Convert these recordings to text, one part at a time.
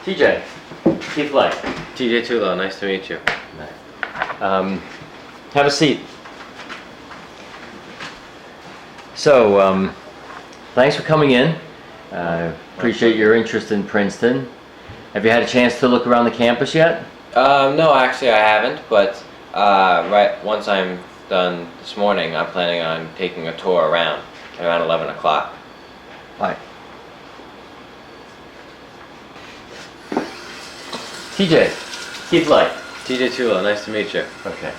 TJ, Keith Light. TJ Tulo, nice to meet you. Have a seat. So, thanks for coming in. Appreciate your interest in Princeton. Have you had a chance to look around the campus yet? No, actually I haven't, but once I'm done this morning, I'm planning on taking a tour around 11 o'clock. Hi. TJ, Keith Light. TJ Tulo, nice to meet you. Okay.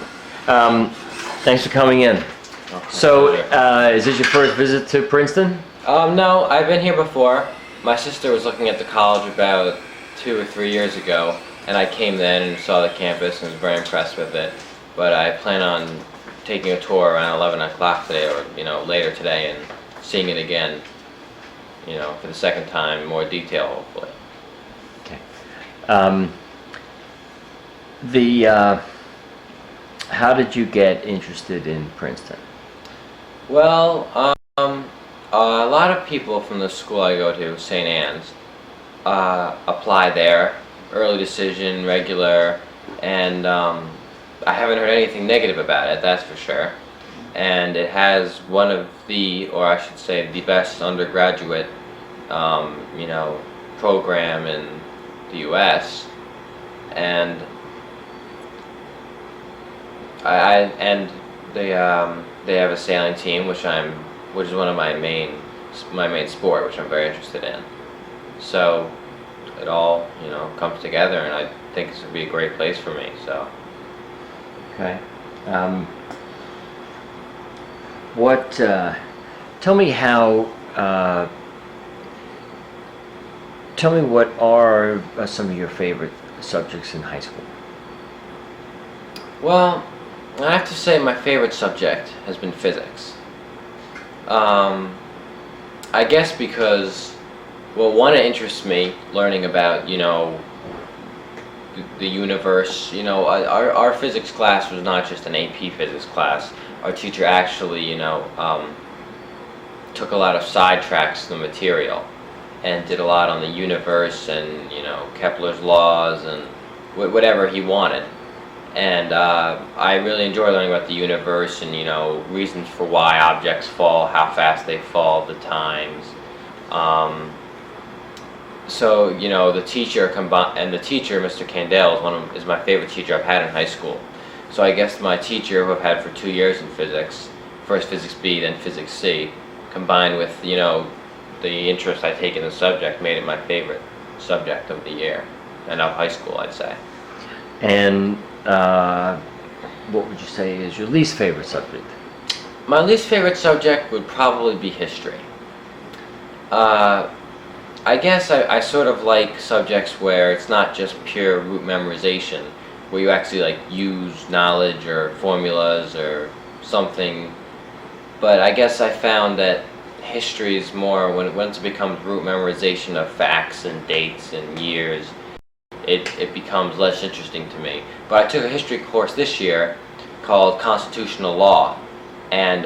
Thanks for coming in. So, is this your first visit to Princeton? No, I've been here before. My sister was looking at the college about 2 or 3 years ago, and I came then and saw the campus and was very impressed with it. But I plan on taking a tour around 11 o'clock today, or later today, and seeing it again, for the second time, in more detail, hopefully. Okay. How did you get interested in Princeton? Well, a lot of people from the school I go to, St. Anne's, apply there, early decision, regular, and I haven't heard anything negative about it, that's for sure. And it has one of the, or I should say, the best undergraduate, program in the U.S. And they have a sailing team, which is one of my main sport, which I'm very interested in. So it all comes together, and I think this would be a great place for me. So. Okay. Tell me how. Tell me what are some of your favorite subjects in high school? Well, I have to say my favorite subject has been physics. I guess because, well, one, it interests me learning about, the universe. Our physics class was not just an AP physics class. Our teacher actually, took a lot of sidetracks to the material and did a lot on the universe and, Kepler's laws and whatever he wanted. And I really enjoy learning about the universe and, reasons for why objects fall, how fast they fall, the times. So, the teacher Mr. Candell, is my favorite teacher I've had in high school. So I guess my teacher, who I've had for 2 years in physics, first Physics B, then Physics C, combined with, the interest I take in the subject, made it my favorite subject of the year, and of high school, I'd say. And what would you say is your least favorite subject? My least favorite subject would probably be history. I guess I sort of like subjects where it's not just pure rote memorization, where you actually use knowledge or formulas or something. But I guess I found that history is more, once it becomes rote memorization of facts and dates and years, it becomes less interesting to me. But I took a history course this year called Constitutional Law, and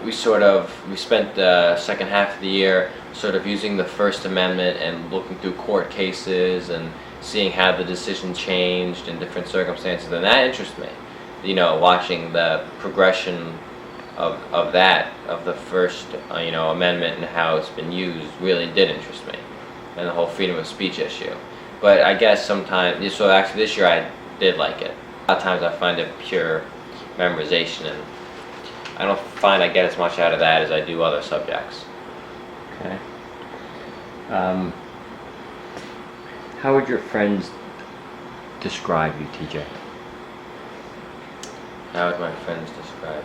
we spent the second half of the year sort of using the First Amendment and looking through court cases and seeing how the decision changed in different circumstances, and that interests me. Watching the progression of the First Amendment and how it's been used really did interest me, and the whole freedom of speech issue. But I guess sometimes, so actually this year I did like it. A lot of times I find it pure memorization, and I don't find I get as much out of that as I do other subjects. Okay. How would your friends describe you, TJ? How would my friends describe?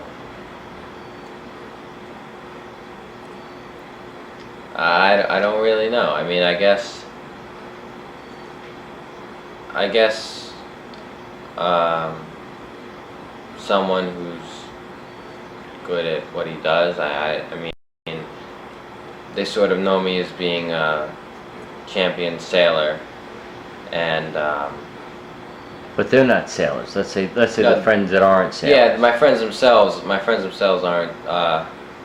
I don't really know. I mean, I guess someone who's good at what he does. I mean, they sort of know me as being a champion sailor, and But they're not sailors. Let's say No, the friends that aren't sailors. yeah, my friends themselves aren't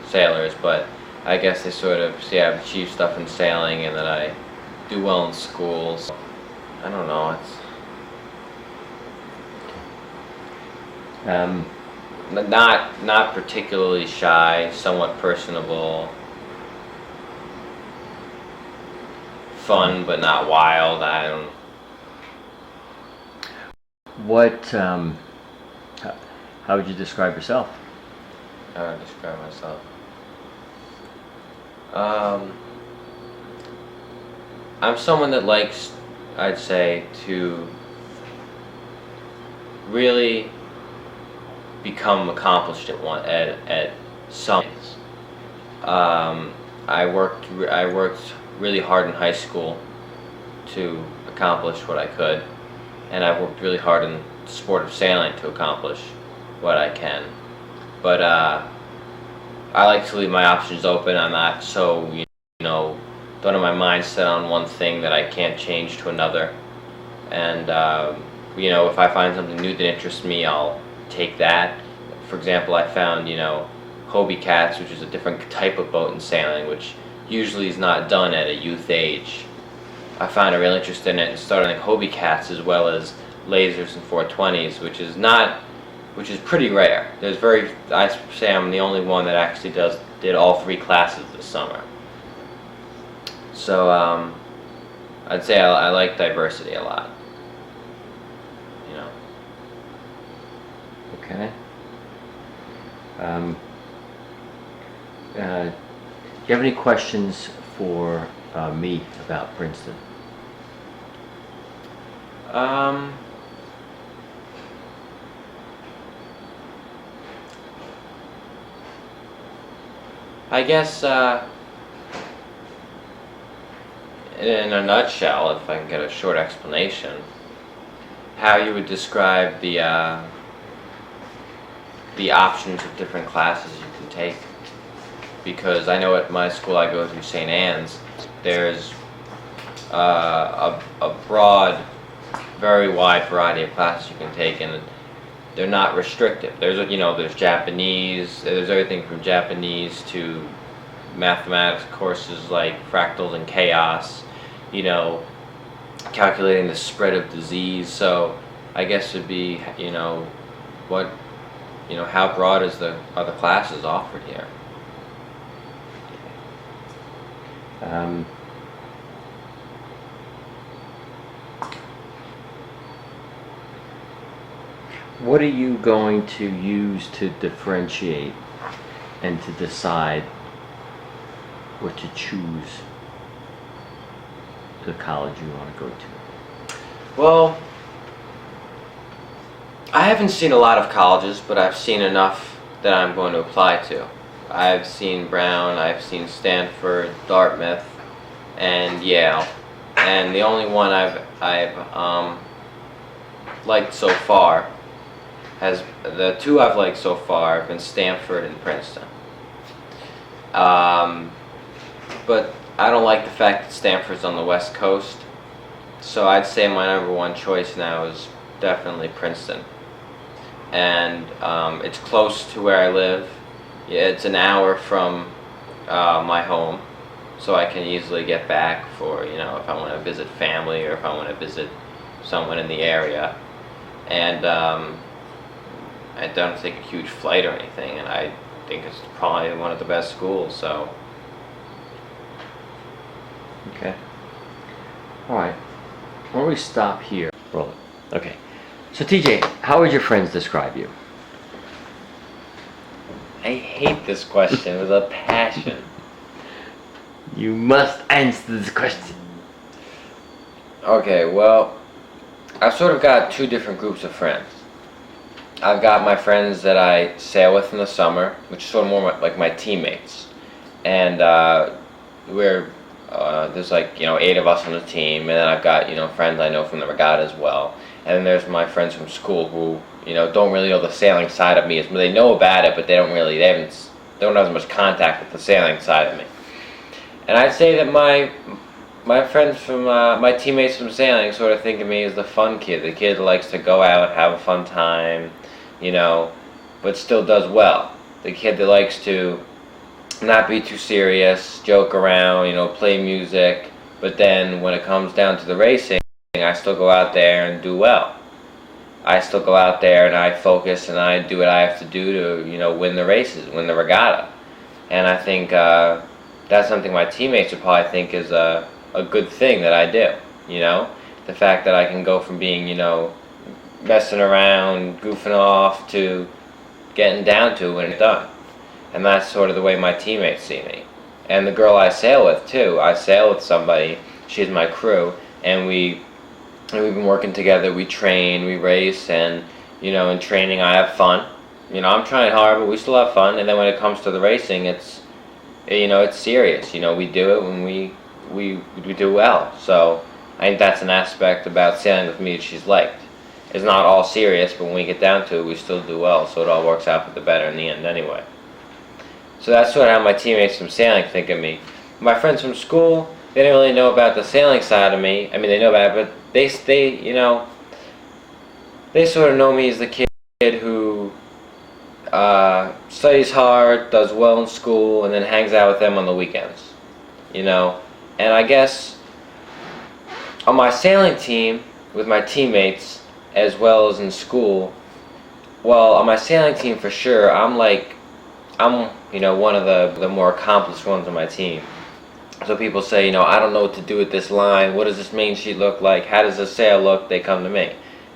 sailors, but I guess they sort of see I've achieved stuff in sailing and that I do well in school. So I don't know. It's Um, not particularly shy, somewhat personable, fun but not wild. I don't. what, how would you describe yourself? How to describe myself. I'm someone that likes, I'd say, to really become accomplished at some things. I worked really hard in high school to accomplish what I could, and I've worked really hard in the sport of sailing to accomplish what I can. But I like to leave my options open. I'm not so, don't have my mind set on one thing that I can't change to another. And, if I find something new that interests me, I'll take that. For example, I found, Hobie Cats, which is a different type of boat in sailing, which usually is not done at a youth age. I found a real interest in it and started like Hobie Cats as well as lasers and 420s, which is pretty rare. I say I'm the only one that actually did all 3 classes this summer. So I'd say I like diversity a lot. Okay. Do you have any questions for me about Princeton? I guess in a nutshell, if I can get a short explanation, how you would describe the options of different classes you can take. Because I know at my school I go to, St. Anne's, there's a broad, very wide variety of classes you can take, and they're not restrictive. There's Japanese, there's everything from Japanese to mathematics courses like fractals and chaos, calculating the spread of disease. So I guess it'd be, how broad are the classes offered here? What are you going to use to differentiate and to decide what to choose the college you want to go to? Well, I haven't seen a lot of colleges, but I've seen enough that I'm going to apply to. I've seen Brown, I've seen Stanford, Dartmouth, and Yale, and the only one I've liked so far the 2 I've liked so far have been Stanford and Princeton. But I don't like the fact that Stanford's on the West Coast, so I'd say my number 1 choice now is definitely Princeton. And it's close to where I live. Yeah, it's an hour from my home, so I can easily get back for, if I want to visit family or if I want to visit someone in the area. And I don't take a huge flight or anything, and I think it's probably one of the best schools, so. Okay. All right. Why don't we stop here? Roll it. Okay. So TJ, how would your friends describe you? I hate this question with a passion. You must answer this question. Okay, well, I've sort of got 2 different groups of friends. I've got my friends that I sail with in the summer, which is sort of more like my teammates. And there's 8 of us on the team, and then I've got, friends I know from the regatta as well. And then there's my friends from school who, don't really know the sailing side of me. They know about it, but they don't have as much contact with the sailing side of me. And I'd say that my friends from, my teammates from sailing sort of think of me as the fun kid, the kid that likes to go out, have a fun time, but still does well. The kid that likes to not be too serious, joke around, play music, but then when it comes down to the racing, I still go out there and do well. I still go out there and I focus and I do what I have to do to, win the races, win the regatta. And I think that's something my teammates would probably think is a good thing that I do. The fact that I can go from being, messing around, goofing off, to getting down to when it's done. And that's sort of the way my teammates see me. And the girl I sail with too. I sail with somebody. She's my crew, and we've been working together. We train, we race, and in training I have fun. I'm trying hard, but we still have fun. And then when it comes to the racing, it's serious. We do it when we do well. So I think that's an aspect about sailing with me that she's liked. It's not all serious, but when we get down to it, we still do well. So it all works out for the better in the end, anyway. So that's sort of how my teammates from sailing think of me. My friends from school, they didn't really know about the sailing side of me. I mean, they know about it, but they sort of know me as the kid who studies hard, does well in school, and then hangs out with them on the weekends. And I guess on my sailing team, with my teammates, as well as in school, well, on my sailing team for sure, I'm one of the more accomplished ones on my team. So people say, I don't know what to do with this line. What does this main sheet look like? How does this sail look? They come to me.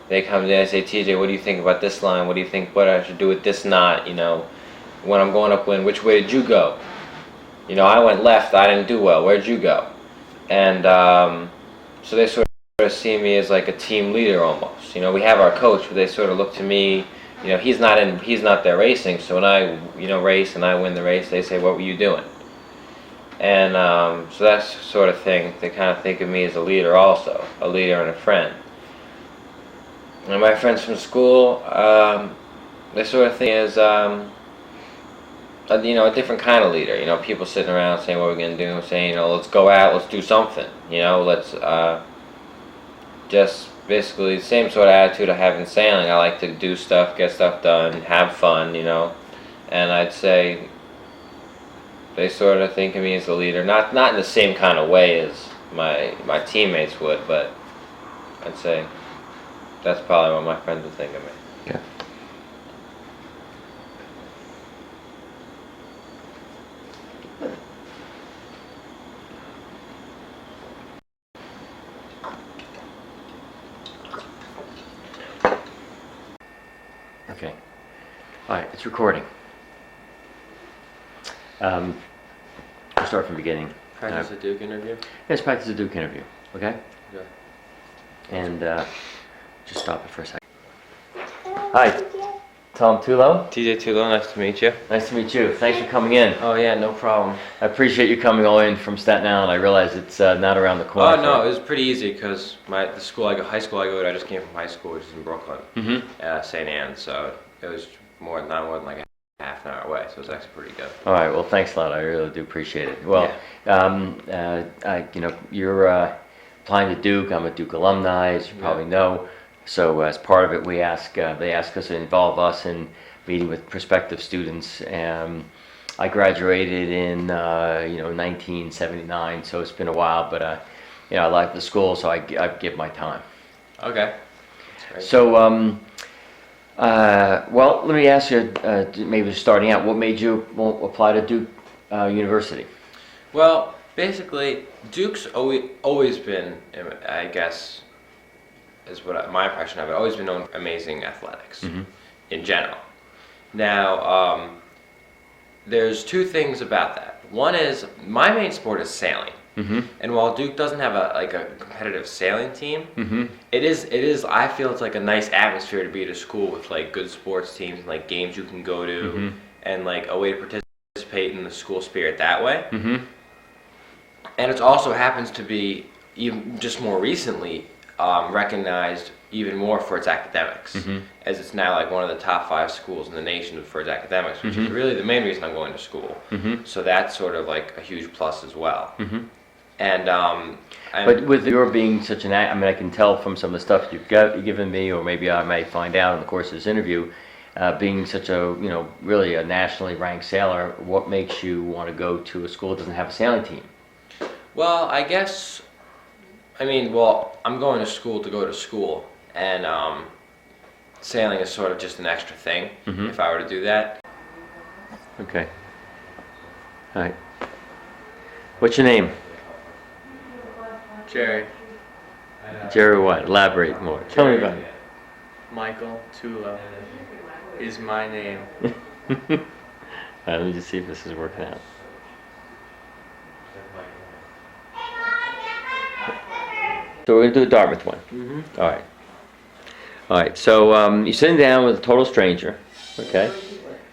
They come to me and say, TJ, what do you think about this line? What do you think what I should do with this knot? When I'm going upwind, which way did you go? I went left, I didn't do well. Where'd you go? And so they sort of see me as like a team leader almost. We have our coach, but they sort of look to me. He's not there racing. So when I race and I win the race, they say, what were you doing? And so that's the sort of thing. They kind of think of me as a leader also, a leader and a friend. And my friends from school, they sort of think as a different kind of leader. People sitting around saying, what we're going to do, saying, let's go out, let's do something. Let's just basically the same sort of attitude I have in sailing. I like to do stuff, get stuff done, have fun, And I'd say they sort of think of me as a leader, not in the same kind of way as my teammates would, but I'd say that's probably what my friends would think of me. Yeah. Okay. All right, it's recording. We'll start from the beginning. Practice a Duke interview? Let's practice a Duke interview, okay? Yeah. And just stop it for a second. Hi, Tom Tulo. TJ Tulo, nice to meet you. Nice to meet you. Thanks for coming in. Oh yeah, no problem. I appreciate you coming all in from Staten Island. I realize it's not around the corner. Oh no, it was pretty easy because the high school I go to, I just came from high school, which is in Brooklyn, St. Anne. So it was not more than like a half an hour away. So it was actually pretty good. All right. Well, thanks a lot. I really do appreciate it. Well, you're applying to Duke. I'm a Duke alumni, as you probably know. So as part of it, they ask us to involve us in meeting with prospective students. I graduated in 1979, so it's been a while. But I like the school, so I give my time. Okay. So well, let me ask you, maybe starting out, what made you apply to Duke University? Well, basically, Duke's always been, I guess, is what my impression of it, always been known for amazing athletics in general. Now, there's two things about that. One is, my main sport is sailing. And while Duke doesn't have a competitive sailing team, it is I feel it's like a nice atmosphere to be at a school with like good sports teams and like games you can go to and like a way to participate in the school spirit that way. And it also happens to be even just more recently recognized even more for its academics, as it's now like one of the top 5 schools in the nation for its academics, which is really the main reason I'm going to school. So that's sort of like a huge plus as well. And but with your being such an, I mean, I can tell from some of the stuff you've given me, or maybe I may find out in the course of this interview, being such a, really a nationally ranked sailor, what makes you want to go to a school that doesn't have a sailing team? Well, I guess I mean, well, I'm going to school to go to school, and sailing is sort of just an extra thing if I were to do that. Okay. All right. What's your name? Jerry. Jerry what? Elaborate more. Tell me about it. Michael Tulo is my name. All right, let me just see if this is working out. So we're gonna do a Dartmouth one. Mm-hmm. All right. All right. So you're sitting down with a total stranger. Okay.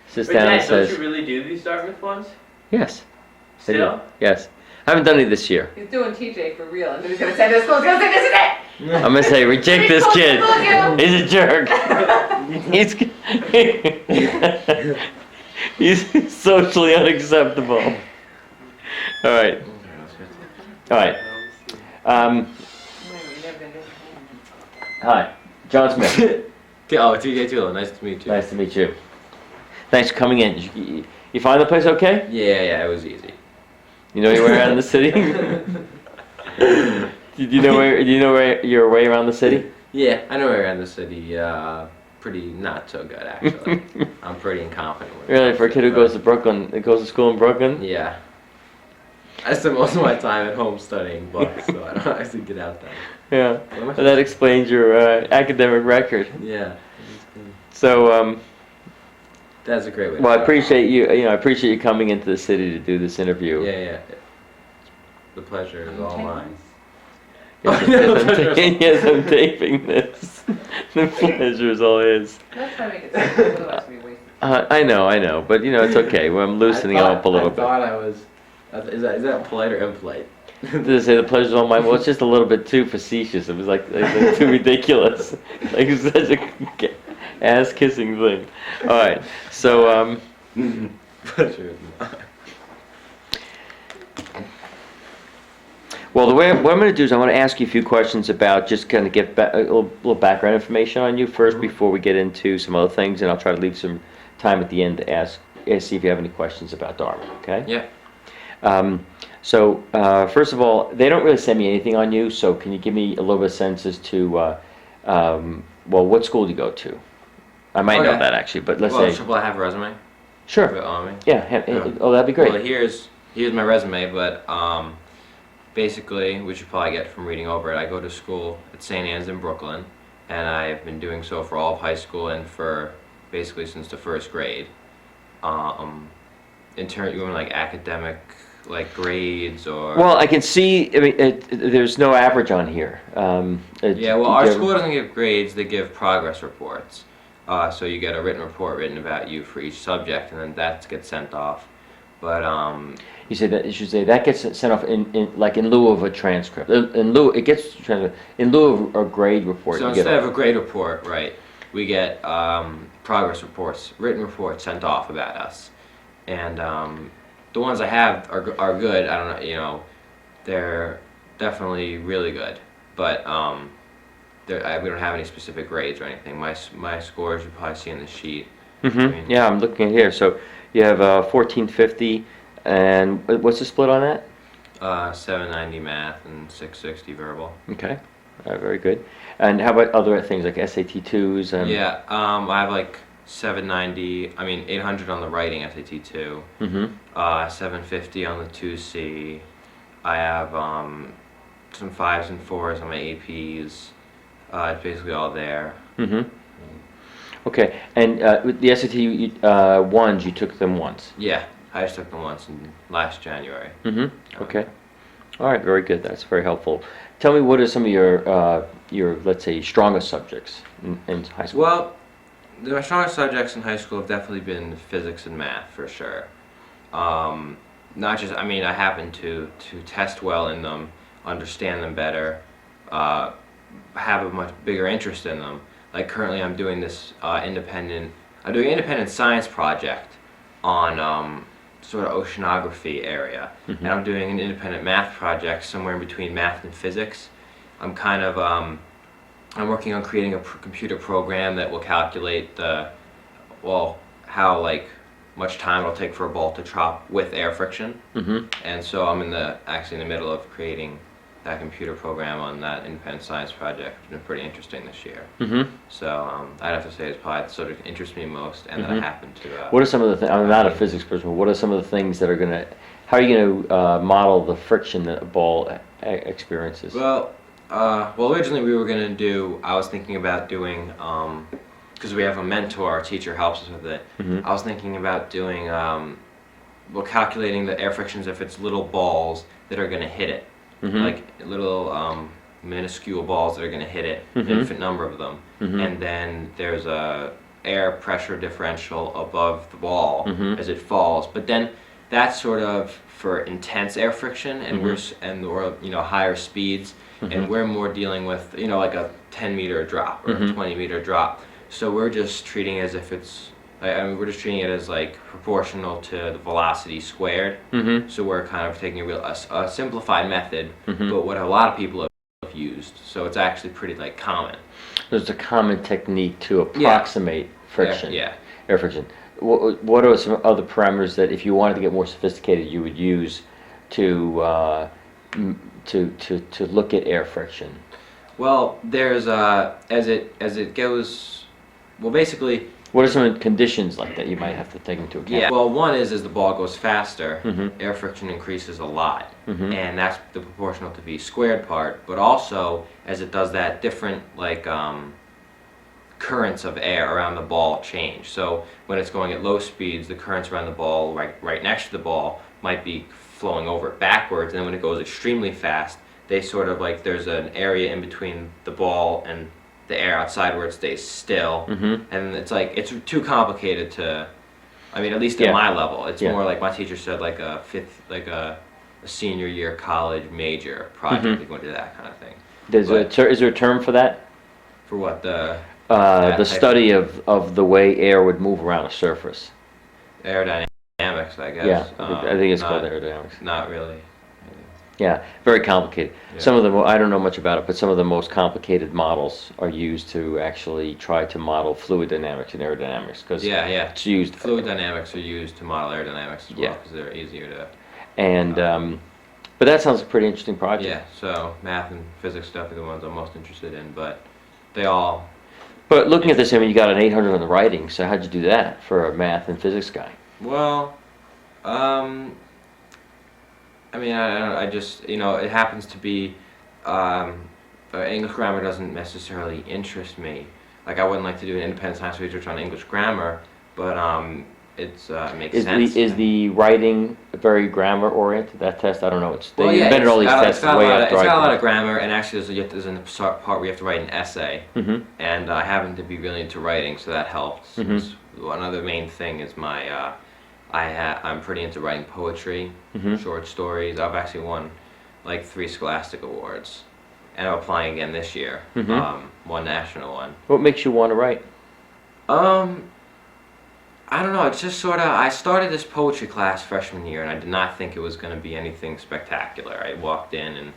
Sits down and says, don't you really do these Dartmouth ones? "Yes." I do. Still? Yes. I haven't done any this year. He's doing TJ for real, and then he's gonna send us school. He's gonna say, "This is it." I'm gonna say, reject this kid. He's a jerk. He's socially unacceptable. All right. All right. Hi, John Smith. Oh, TJ Tulo, nice to meet you. Nice to meet you. Thanks for coming in. You find the place okay? Yeah, it was easy. You know your way around the city? Do you know where your way around the city? Yeah, I know around the city. Pretty not so good actually. I'm pretty incompetent. When it Really, comes for a to kid who it, goes to Brooklyn, goes to school in Brooklyn? Yeah. I spend most of my time at home studying books, so I don't actually get out there. Yeah. What am I Well, that explains your academic record. Yeah. So, That's a great way. well, I to appreciate you. I appreciate you coming into the city to do this interview. Yeah. The pleasure is all mine. Yes, I'm taping this. The pleasure is all his. Let's try to make it simple, otherwise we waste it. I know, but it's okay. Well, I'm loosening up a little I bit. thought I was. Is that polite or impolite? Did I say the pleasure's all mine? Well, it's just a little bit too facetious. It was like too ridiculous. Like it's such a ass-kissing thing. All right, so Pleasure is mine. well, what I'm going to do is I want to ask you a few questions about just kind of get a little background information on you first before we get into some other things, and I'll try to leave some time at the end to see if you have any questions about Dartmouth. Okay? Yeah. So first of all, they don't really send me anything on you. So can you give me a little bit of sense as to well, what school do you go to? I might know Okay. that actually, but let's Well, say should I have a resume? sure. Of it on me? Yeah. Yeah. Oh, that'd be great. Well, here's my resume, but basically, which you probably get from reading over it, I go to school at St. Anne's in Brooklyn, and I've been doing so for all of high school and for basically since the first grade. In turn, you want like academic, like grades or. Well, I can see. I mean, there's no average on here. Yeah, well, our school doesn't give grades; they give progress reports. So you get a written report written about you for each subject, and then that gets sent off. But You say that you should say that gets sent off in lieu of a transcript. In lieu, it gets transcribed in lieu of a grade report. so you get instead of a grade report, right, we get progress reports, written reports sent off about us, and the ones I have are good. I don't know, they're definitely really good, but we don't have any specific grades or anything. My scores you probably see in the sheet. Mm-hmm. Yeah, I'm looking at here. So you have 1450, and what's the split on that? 790 math and 660 verbal. Okay, very good. And how about other things like SAT 2s? Yeah, I have like 800 on the writing SAT 2. Mm-hmm. 750 on the 2C. I have some 5s and 4s on my APs. It's basically all there. Mm-hmm. Okay, and with the SAT 1s, you took them once. Yeah, I just took them once last January. Mm-hmm. Okay. All right, very good. That's very helpful. Tell me, what are some of your let's say strongest subjects in high school? Well, my strongest subjects in high school have definitely been physics and math for sure. Not just, I happen to test well in them, understand them better, have a much bigger interest in them. Like currently I'm doing this independent science project on sort of oceanography area. Mm-hmm. And I'm doing an independent math project somewhere in between math and physics. I'm kind of, I'm working on creating a computer program that will calculate how much time it'll take for a bolt to drop with air friction. Mm-hmm. And so I'm actually in the middle of creating that computer program on that independent science project has been pretty interesting this year. Mm-hmm. So I'd have to say it's probably sort of interests me most, and that I happen to. What are some of the things? I'm not a physics person. But what are some of the things that are gonna? How are you gonna model the friction that a ball experiences? Well, originally we were gonna do. I was thinking about doing because we have a mentor, our teacher helps us with it. I was thinking about doing calculating the air frictions if it's little balls that are gonna hit it, like little minuscule balls that are gonna hit it, an infinite number of them, and then there's a air pressure differential above the ball as it falls. But then that's sort of for intense air friction, and or higher speeds, and we're more dealing with like a 10-meter drop or a 20-meter drop. So we're just treating it as if it's. We're just treating it as like proportional to the velocity squared. So we're kind of taking a simplified method, but what a lot of people have used. So it's actually pretty like common. There's a common technique to approximate friction. Air friction. What are some other parameters that, if you wanted to get more sophisticated, you would use to look at air friction? Well, there's as it goes. Well, basically. What are some conditions like that you might have to take into account? Yeah. Well, one is as the ball goes faster, air friction increases a lot, and that's the proportional to v squared part. But also, as it does that, different like currents of air around the ball change. So when it's going at low speeds, the currents around the ball, right next to the ball, might be flowing over it backwards. And then when it goes extremely fast, they sort of like there's an area in between the ball and the air outside where it stays still, and it's like it's too complicated to. I mean, at least at my level, it's more like my teacher said, like a senior year college major project. You're going to do that kind of thing. Is there a term for that? For what the study of the way air would move around a surface. Aerodynamics, I guess. Yeah, I think it's called aerodynamics. Not really. Yeah, very complicated. Yeah. Some of the I don't know much about it, but some of the most complicated models are used to actually try to model fluid dynamics and aerodynamics, because it's used. Fluid dynamics are used to model aerodynamics as well, because they're easier to. And but that sounds like a pretty interesting project. Yeah, so math and physics stuff are the ones I'm most interested in, but they all. But looking at this, I mean, you got an 800 on the writing, so how'd you do that for a math and physics guy? Well, I mean, I just, it happens to be, English grammar doesn't necessarily interest me. Like, I wouldn't like to do an independent science research on English grammar, but it makes sense. Is the writing very grammar oriented, that test? I don't know. They invented all these tests way after It's got a lot of grammar, and actually there's a part where you have to write an essay, and I happen to be really into writing, so that helps. Another main thing is I'm pretty into writing poetry, short stories. I've actually won like 3 Scholastic Awards, and I'm applying again this year. One national one. What makes you want to write? I don't know. It's just sort of. I started this poetry class freshman year, and I did not think it was going to be anything spectacular. I walked in and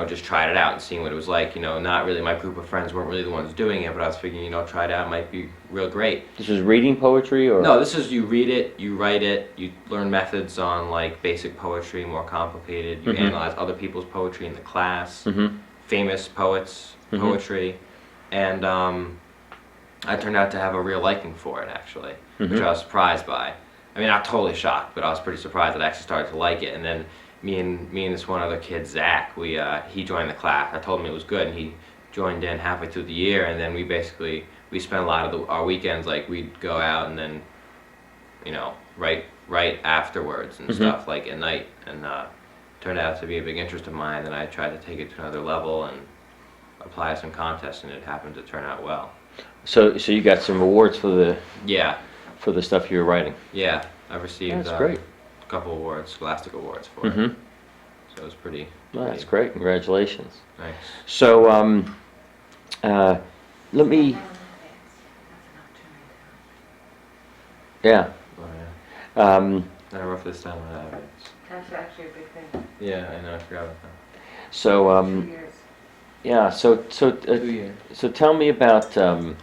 just tried it out and seeing what it was like. Not really. My group of friends weren't really the ones doing it, but I was figuring, try it out. It might be real great. This is reading poetry, or no? This is you read it, you write it, you learn methods on like basic poetry, more complicated. You analyze other people's poetry in the class, famous poets' poetry, and I turned out to have a real liking for it actually, which I was surprised by. I mean, not totally shocked, but I was pretty surprised that I actually started to like it. And then me and this one other kid, Zach, he joined the class. I told him it was good, and he joined in halfway through the year. And then we spent a lot of our weekends, like we'd go out and then, write afterwards and stuff, like at night. And turned out to be a big interest of mine. And I tried to take it to another level and apply to some contests, and it happened to turn out well. So you got some awards for the stuff you were writing. Yeah, I've received That's great. a couple awards, Scholastic Awards for it. So it was pretty. That's great. Congratulations. Thanks. So let me. Yeah. Oh, yeah. I wrote this down when I have it. That's actually a big thing. Yeah, I know. I forgot about that. So 2 years. yeah. So 2 years. So tell me about some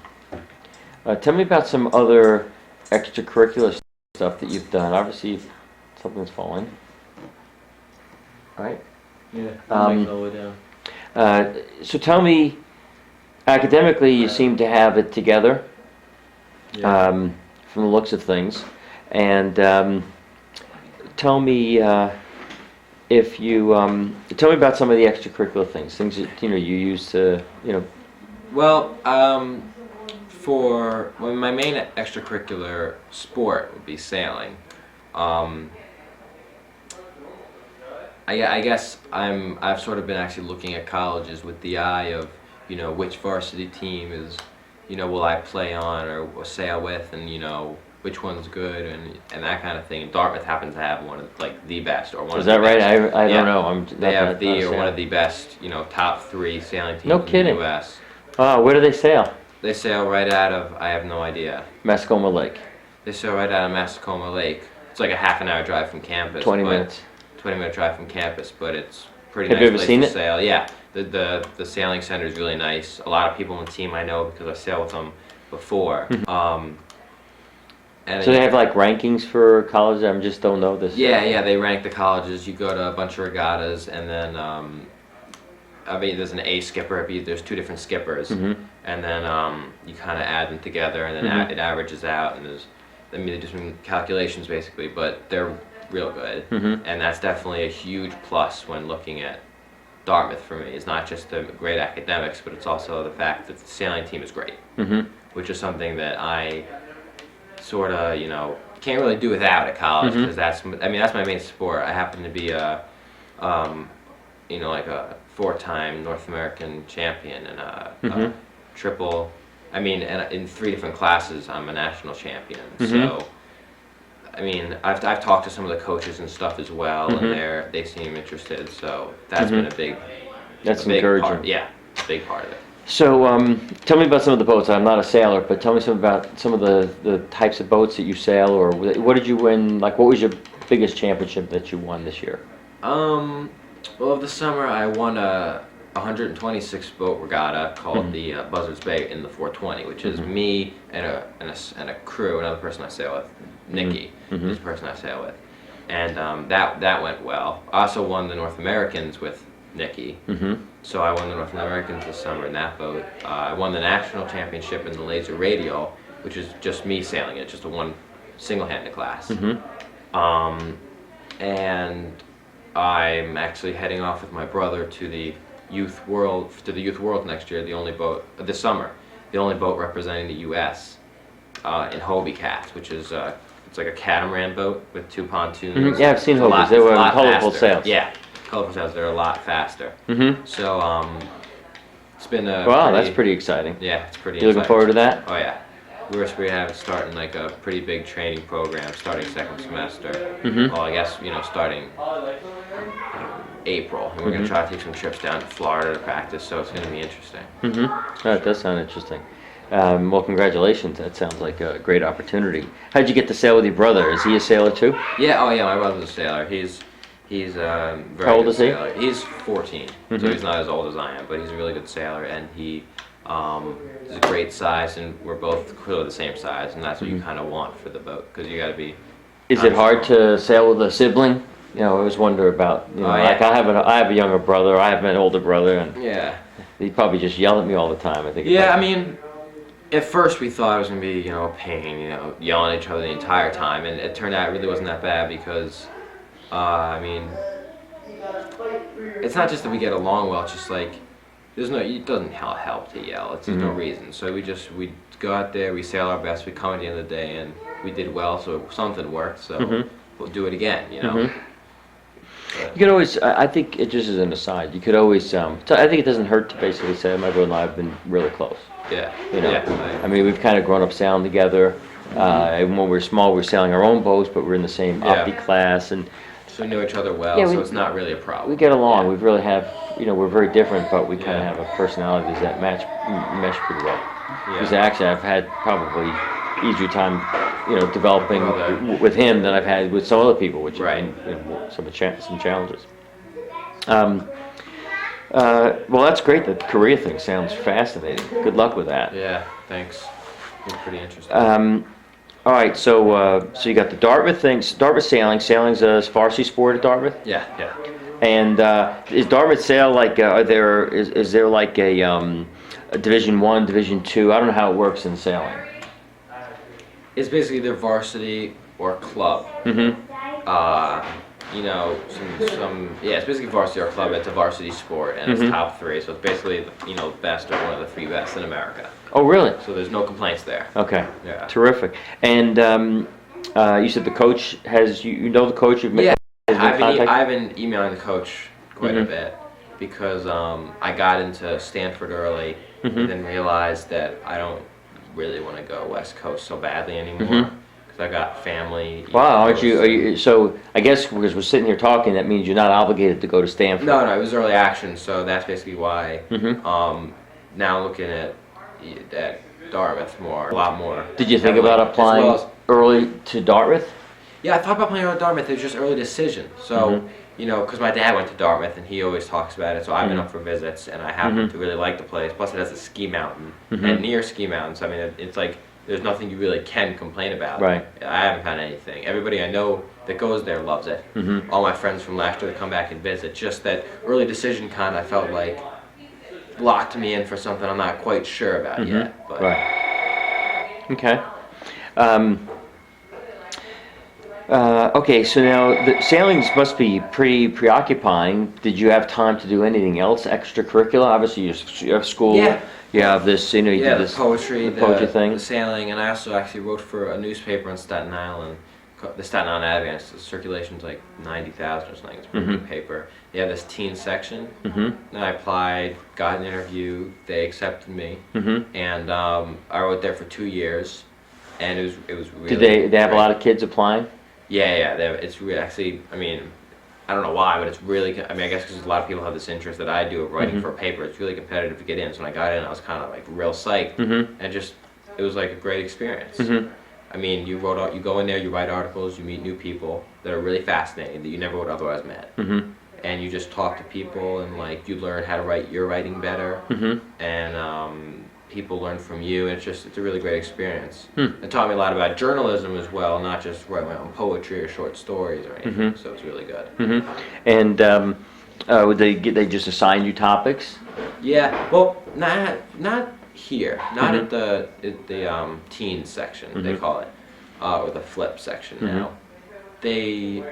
other extracurricular stuff that you've done. Obviously, something's falling, right? Yeah. Um, Lower down. So tell me, academically, you seem to have it together. Yeah. From the looks of things. And tell me if you tell me about some of the extracurricular things that you use to Well, my main extracurricular sport would be sailing. Um, I guess I've sort of been actually looking at colleges with the eye of which varsity team is will I play on or sail with, and which one's good and that kind of thing. And Dartmouth happens to have one of like the best or one. Is of that the right? best. I Yeah. don't know. They have not or one sailing. of the best top 3 sailing teams No in kidding. the U.S. Where do they sail? They sail right out of I have no idea. Mascoma Lake. They sail right out of Mascoma Lake. It's like a half an hour drive from campus. 20 but- minutes. 20-minute drive from campus, but it's pretty Have nice you ever place seen to it? sail. Yeah, the sailing center is really nice. A lot of people on the team I know because I sailed with them before. And So they have like rankings for colleges. I just don't know this. yeah, they rank the colleges. You go to a bunch of regattas, and then there's an A skipper. There's 2 different skippers, Mhm. and then you kind of add them together, and then Mhm. it averages out. And they do some calculations basically, but they're real good, Mhm. and that's definitely a huge plus when looking at Dartmouth for me. It's not just the great academics, but it's also the fact that the sailing team is great, Mhm. which is something that I sort of can't really do without at college, Mhm. because that's my main sport. I happen to be a like a 4-time North American champion and a Mhm. triple. And in 3 different classes, I'm a national champion. Mhm. So, I've talked to some of the coaches and stuff as well, Mhm. and they seem interested. So that's Mhm. been a big, That's a big encouraging. part. Yeah, a big part of it. So tell me about some of the boats. I'm not a sailor, but tell me about some of the types of boats that you sail, or what did you win? Like, what was your biggest championship that you won this year? Well, this summer I won a 126 boat regatta called the Buzzards Bay in the 420, which is me and a crew, another person I sail with, Nikki, Mhm. is the person I sail with, and that went well. I also won the North Americans with Nikki, Mm-hmm. so I won the North Americans this summer in that boat. I won the national championship in the Laser Radial, which is just me sailing it, just a one single-handed class. Mm-hmm. And I'm actually heading off with my brother to the Youth World next year. This summer, the only boat representing the U.S. In Hobie Cats, which is it's like a catamaran boat with 2 pontoons. Mhm. Yeah, I've seen It's a lot- Hobies. They were it's a lot colorful faster. sails. Yeah, colorful sails. They're a lot faster. Mm-hmm. So it's been a Wow, that's pretty exciting. Yeah, it's pretty. You looking exciting. forward to that? Oh yeah. We have starting like a pretty big training program starting second semester. Mhm. Well, I guess starting April, and we're gonna try to take some trips down to Florida to practice. So it's gonna be interesting. Mm-hmm. That does sound interesting. Well, congratulations. That sounds like a great opportunity. How'd you get to sail with your brother? Is he a sailor too? Yeah. Oh yeah. My brother's a sailor. He's very How old good is he? sailor. He's 14, so Mhm. he's not as old as I am, but he's a really good sailor, and he's a great size, and we're both clearly the same size, and that's what you kind of want for the boat, because you got to be. Is it hard to sail with a sibling? I always wonder about, Oh, yeah. like I have a younger brother, I have an older brother, and Yeah. he'd probably just yell at me all the time. I think. Yeah, at first we thought it was gonna be, a pain, yelling at each other the entire time, and it turned out it really wasn't that bad because, it's not just that we get along well. It's just like it doesn't help to yell. There's no reason. So we go out there, we sail our best, we come at the end of the day, and we did well. So something worked. So we'll do it again. You could always, I think it just as an aside, you could always, so I think it doesn't hurt to basically say my brother and I have been really close. Yeah. Yeah. I mean, we've kind of grown up sailing together. And when we were small, we were sailing our own boats, but we're in the same Yeah. opti class, and So we know each other well, Yeah, so we- it's not really a problem. we get along. Yeah. We really have, we're very different, but we kind of Yeah. have a personalities that mesh pretty well. Because Yeah. actually, I've had probably easier time, developing Well, with him than I've had with some other people, which have Right. been, some challenges. Well, that's great. The Korea thing sounds fascinating. Good luck with that. Yeah. Thanks. It's pretty interesting. All right, so you got the Dartmouth thing, Dartmouth sailing. Sailing's a varsity sport at Dartmouth, Yeah. And is Dartmouth Sail like? Is there like a Division I, Division II? I don't know how it works in sailing. It's basically their varsity or club. Mm-hmm. You know, yeah, it's basically varsity or club. It's a varsity sport, and it's top 3. So it's basically, you know, best or one of the 3 best in America. Oh, really? So there's no complaints there. Okay. Yeah. Terrific. And you said the coach has you know the coach? You've Yeah, has been contacted? I've been emailing the coach quite a bit because I got into Stanford early and then realized that I don't really want to go West Coast so badly anymore because I got family. Wow, aren't you? Are you? So I guess because we're sitting here talking, that means you're not obligated to go to Stanford. No, it was early action, so that's basically why. Mm-hmm. Now looking at Dartmouth more, a lot more. Did you think heavily, about applying as well early to Dartmouth? Yeah, I thought about playing at Dartmouth. It was just early decision. So, you know, because my dad went to Dartmouth and he always talks about it. So I've been up for visits and I happen to really like the place. Plus, it has a ski mountain and near ski mountains. I mean, it's like there's nothing you really can complain about. Right. I haven't found anything. Everybody I know that goes there loves it. All my friends from last year that come back and visit. Just that early decision kind of felt like locked me in for something I'm not quite sure about yet. But Right. Okay. Okay, so now the sailings must be pretty preoccupying. Did you have time to do anything else extracurricular? Obviously, you have school. Yeah. You have this, you know, you yeah, did this the poetry thing. the sailing, and I also actually wrote for a newspaper in Staten Island, the Staten Island Advance. The circulation's like 90,000 or something. It's a pretty good paper. They have this teen section. And I applied, got an interview. They accepted me, and I wrote there for 2 years, and it was really. Did they have a great. lot of kids applying? Yeah. It's really actually. I mean, I don't know why, but it's really. I mean, I guess because a lot of people have this interest that I do of writing for a paper. It's really competitive to get in. So when I got in, I was kind of like real psyched, and just it was like a great experience. I mean, you go in there, you write articles, you meet new people that are really fascinating that you never would otherwise met, and you just talk to people and like you learn how to write your writing better, and people learn from you. And it's a really great experience. It taught me a lot about journalism as well, not just writing my own poetry or short stories or anything. So it's really good. And they just assign you topics? Yeah, well, not here, not at the teens section they call it, or the flip section now. They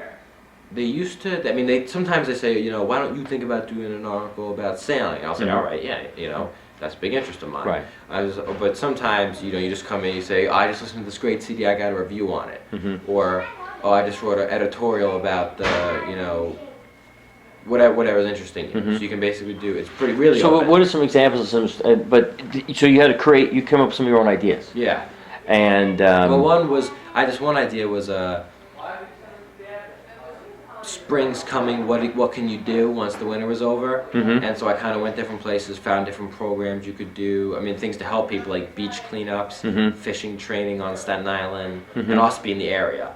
used to. I mean, sometimes they say, you know, why don't you think about doing an article about sailing? I'll say, all right, yeah, you know. That's a big interest of mine. Right. But sometimes, you know, you just come in and you say, I just listened to this great CD, I got a review on it. Or, oh, I just wrote an editorial about the, you know, whatever's interesting you. So you can basically do, it's pretty really So open. what are some examples of some, so you had to you came up with some of your own ideas? Yeah. And, Well, one idea was, spring's coming, what can you do once the winter was over? And so I kind of went different places, found different programs you could do. I mean, things to help people like beach cleanups, fishing training on Staten Island, and also be in the area.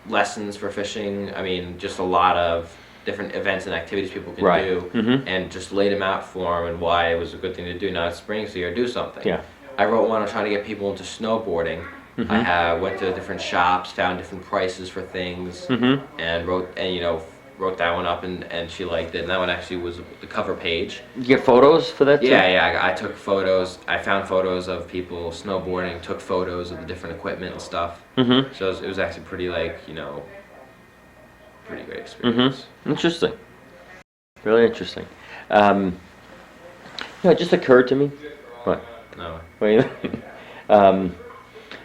Lessons for fishing. I mean, just a lot of different events and activities people can do, and just laid them out for them and why it was a good thing to do. Now it's spring, so you gotta do something. Yeah. I wrote one on trying to get people into snowboarding. I went to different shops, found different prices for things, and wrote that one up, and she liked it. And that one actually was the cover page. You get photos for that too? Yeah. I took photos. I found photos of people snowboarding, took photos of the different equipment and stuff. So it was actually pretty pretty great experience. Interesting. Really interesting. You know, it just occurred to me. What? No. Wait.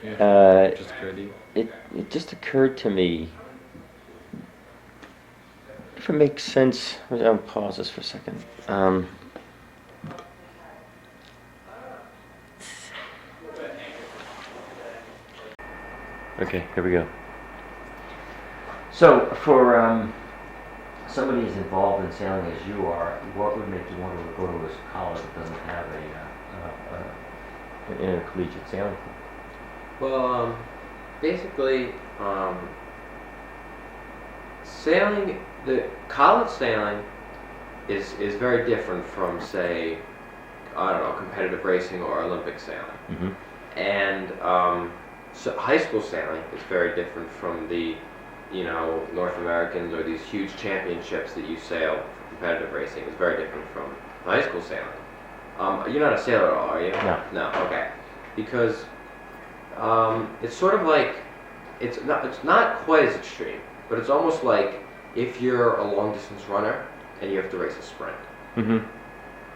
Just occurred to you? It just occurred to me. If it makes sense, I'll pause this for a second. Okay, here we go. So, for somebody as involved in sailing as you are, what would make you want to go to a college that doesn't have an intercollegiate sailing club? Well, basically, sailing, the college sailing is very different from, say, I don't know, competitive racing or Olympic sailing. And so high school sailing is very different from the North Americans or these huge championships that you sail for competitive racing is very different from high school sailing. You're not a sailor at all, are you? No. No, okay. Because it's sort of like, it's not quite as extreme, but it's almost like if you're a long distance runner and you have to race a sprint. Mm-hmm.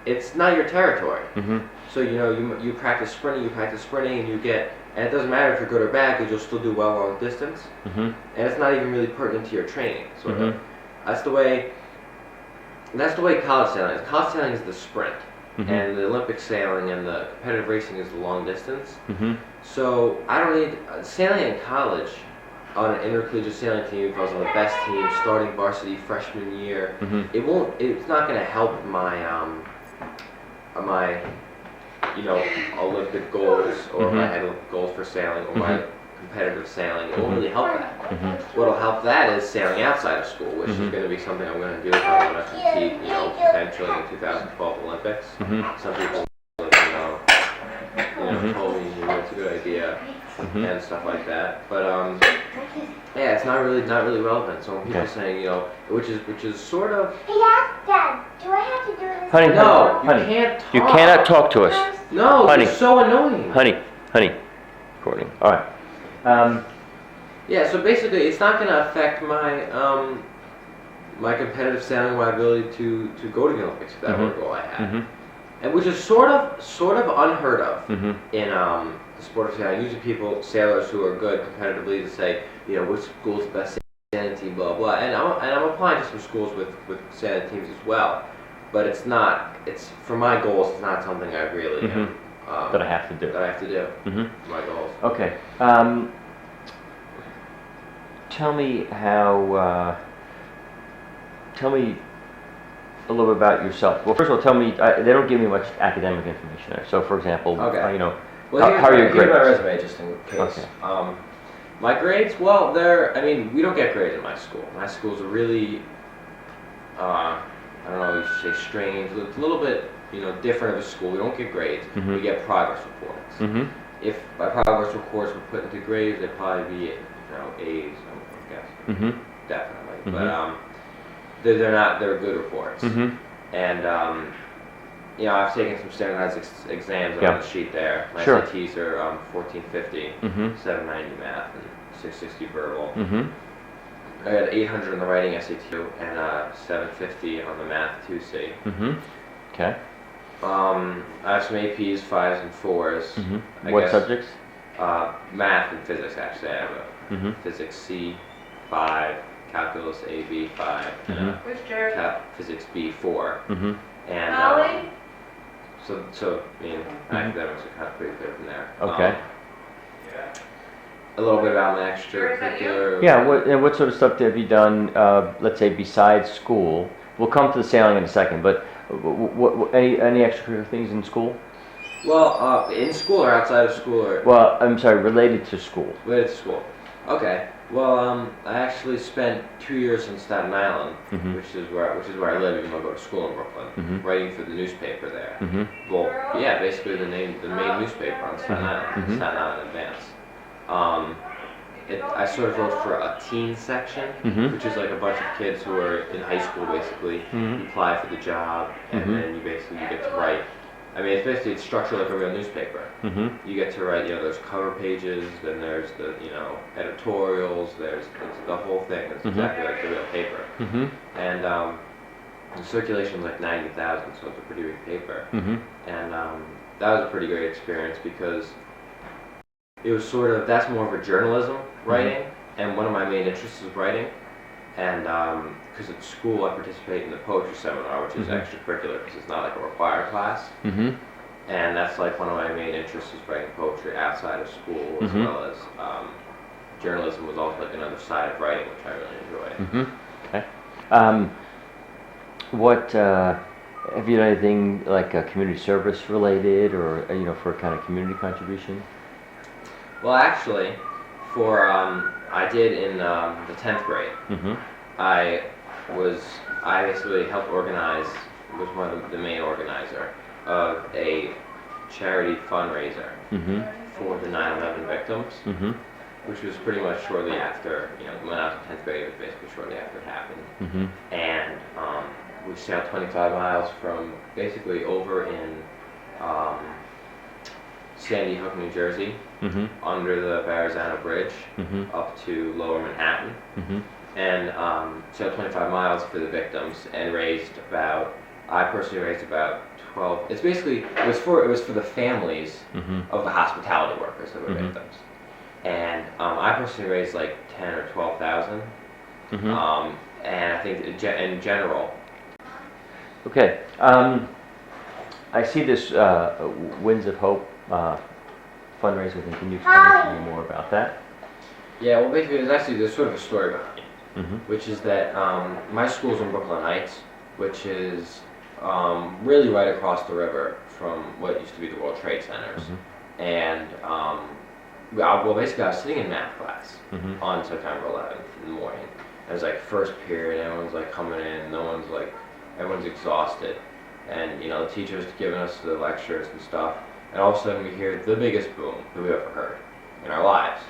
It's not your territory. Mm-hmm. So you practice sprinting, and it doesn't matter if you're good or bad because you'll still do well long distance. Mm-hmm. And it's not even really pertinent to your training, sort of. Mhm. That's the way college sailing is. College sailing is the sprint, Mhm. and the Olympic sailing and the competitive racing is the long distance. Mm-hmm. So I don't need sailing in college on an intercollegiate sailing team. If I was on the best team, starting varsity freshman year, Mm-hmm. It's not going to help my Olympic goals or Mhm. my head Olympic goals for sailing or my competitive sailing. It won't Mhm. really help that. Mm-hmm. What'll help that is sailing outside of school, which is Mhm. going to be something I'm going to do if I want to compete, potentially in the 2012 Olympics. Mm-hmm. Some people, Mhm. told me it's a good idea Mhm. and stuff like that. But yeah, it's not really relevant. So when people Okay. saying, which is sort of Hey, Dad, do I have to do this? Honey, no, you honey, can't talk. you cannot talk to us. No, Honey. you're so annoying. Honey, recording. All right. Yeah, so basically, it's not going to affect my my competitive sailing, my ability to go to the Olympics if that were a goal I had, Mm-hmm. and which is sort of unheard of Mm-hmm. in the sport of sailing. Usually, sailors who are good competitively, to say, which school's the best sailing team, blah blah. And I'm applying to some schools with sailing teams as well, but it's not. It's for my goals. It's not something I really Mhm. That I have to do. that I have to do Mm-hmm. for my goals. Okay. Tell me how. Tell me a little bit about yourself. Well, first of all, tell me. They don't give me much academic information there. So, for example, Okay. How are your here's my grades? resume, just in case. Okay. My grades, well, we don't get grades in my school. My school's a really, I don't know, you should say strange. It's a little bit, different of a school. We don't get grades. Mhm. We get progress reports. Mm-hmm. If my progress reports were put into grades, they'd probably be, A's, I'm guessing. Mm-hmm. Definitely. Mhm. But they're good reports. Mm-hmm. And I've taken some standardized exams Yeah. on the sheet there. My Sure. SATs are 1450, Mm-hmm. 790 math, and 660 verbal. Mm-hmm. I got 800 on the writing SAT and 750 on the math 2C. Mm-hmm. Okay. I have some APs, 5s and 4s. Mm-hmm. I What guess- subjects? Math and physics, actually. I have a Mm-hmm. physics C 5, calculus AB 5, and Mhm. Where's Jerry? physics B 4. Mm-hmm. And Ollie? so academics are kind of pretty clear from there. Okay. A little bit about my extracurricular. Yeah. What sort of stuff have you done? Let's say besides school. We'll come to the sailing in a second. But any extracurricular things in school? Well, in school or outside of school or Well, I'm sorry, related to school. related to school. Okay. Well, I actually spent 2 years in Staten Island, Mhm. which is where I live, even though I go to school in Brooklyn, Mhm. writing for the newspaper there. Mm-hmm. Well, yeah, basically the main newspaper on Staten Island, Mhm. Staten Island Advance. I sort of wrote for a teen section, Mhm. which is like a bunch of kids who are in high school basically. Mhm. You apply for the job, and Mhm. then you get to write. It's structured like a real newspaper. Mm-hmm. You get to write, there's cover pages, then there's the, editorials, it's the whole thing. It's Mhm. exactly like the real paper. Mm-hmm. And the circulation is like 90,000, so it's a pretty big paper. Mm-hmm. And that was a pretty great experience because it was that's more of a journalism writing, and one of my main interests is writing. And because at school I participate in the poetry seminar, which is Mhm. extracurricular because it's not like a required class. Mm-hmm. And that's like one of my main interests is writing poetry outside of school, as Mhm. well as journalism was also like another side of writing, which I really enjoyed. Mm-hmm. Okay. What have you done anything like community service related, or for a kind of community contribution? Well, actually, I did in the 10th grade. Mm-hmm. I basically helped organize, was one of the main organizer of a charity fundraiser Mm-hmm. for the 9/11 victims. Mm-hmm. which was pretty much shortly after, when I was in 10th grade, it was basically shortly after it happened. Mm-hmm. And we sailed 25 miles from basically over in Sandy Hook, New Jersey, Mm-hmm. under the Verrazano Bridge, Mm-hmm. up to Lower Manhattan, Mm-hmm. and sailed 25 miles for the victims, and I personally raised about 12. It's basically it was for the families Mm-hmm. of the hospitality workers that were Mhm. victims, and I personally raised like 10 or 12,000, Mm-hmm. and I think in general. Okay. I see this Winds of Hope fundraiser thing. Can you explain to me more about that? Yeah, well, basically, there's sort of a story behind it, Mm-hmm. which is that my school's in Brooklyn Heights, which is really right across the river from what used to be the World Trade Centers. Mhm. And basically, I was sitting in math class Mm-hmm. on September 11th in the morning. It was like first period, everyone's like coming in, everyone's exhausted. And, the teacher's giving us the lectures and stuff. And all of a sudden we hear the biggest boom that we've ever heard in our lives.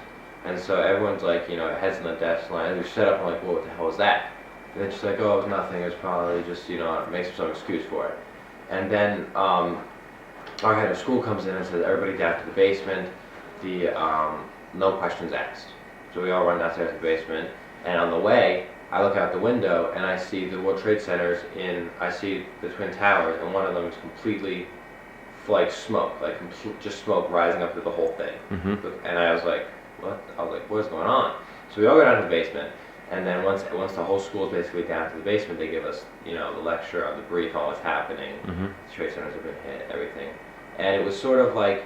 And so everyone's like, heads in the desk line, and we set up and like, well, what the hell was that? And they're just like, oh, it was nothing, it was probably just, make some excuse for it. And then our head of school comes in and says, everybody down to the basement, no questions asked. So we all run downstairs to the basement, and on the way, I look out the window and I see the World Trade Centers I see the Twin Towers, and one of them is completely like smoke, just smoke rising up through the whole thing. Mm-hmm. And I was like, what? I was like, what's going on? So we all go down to the basement, and then once the whole school is basically down to the basement, they give us, the lecture on the brief on what's happening. Mm-hmm. The Trade Centers have been hit, everything. And it was sort of like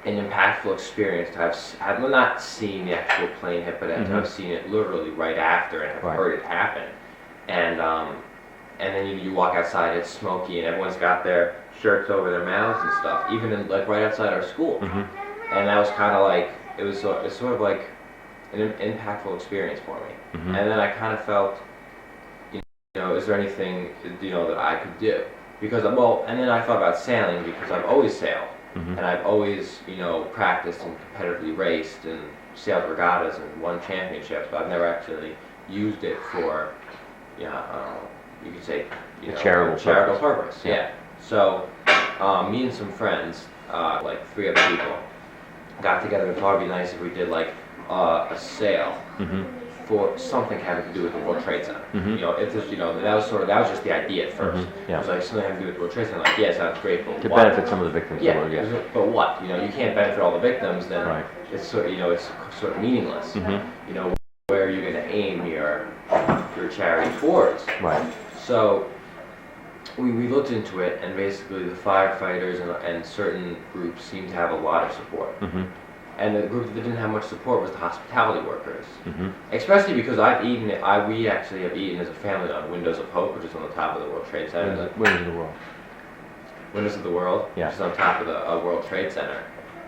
an impactful experience to have not seen the actual plane hit, but to have seen it literally right after and have Right. heard it happen. And then you walk outside, it's smoky, and everyone's got their shirts over their mouths and stuff, even right outside our school. Mm-hmm. And that was kind of like, it's sort of like an impactful experience for me. Mm-hmm. And then I kind of felt, is there anything, that I could do? Because, and then I thought about sailing, because I've always sailed. Mm-hmm. And I've always, practiced and competitively raced and sailed regattas and won championships, but I've never actually used it for, you could say, A charitable purpose. Yeah. So, me and some friends, like 3 other people, got together and thought it'd be nice if we did like a sail Mm-hmm. for something having to do with the World Trade Center. Mhm. If there's, that was just the idea at first. Mhm, yeah. It was like something having to do with the World Trade Center. Like, yeah, sounds great, but To what? benefit some of the victims. Yeah, of the war, but what? You can't benefit all the victims. Then Right. it's sort of meaningless. Mm-hmm. Where are you going to aim your charity towards? Right. So we looked into it, and basically the firefighters and certain groups seemed to have a lot of support. Mm-hmm. And the group that didn't have much support was the hospitality workers. Mm-hmm. Especially because we actually have eaten as a family on Windows of Hope, which is on the top of the World Trade Center. Where is the world? Windows of the World, Yeah. which is on top of the World Trade Center.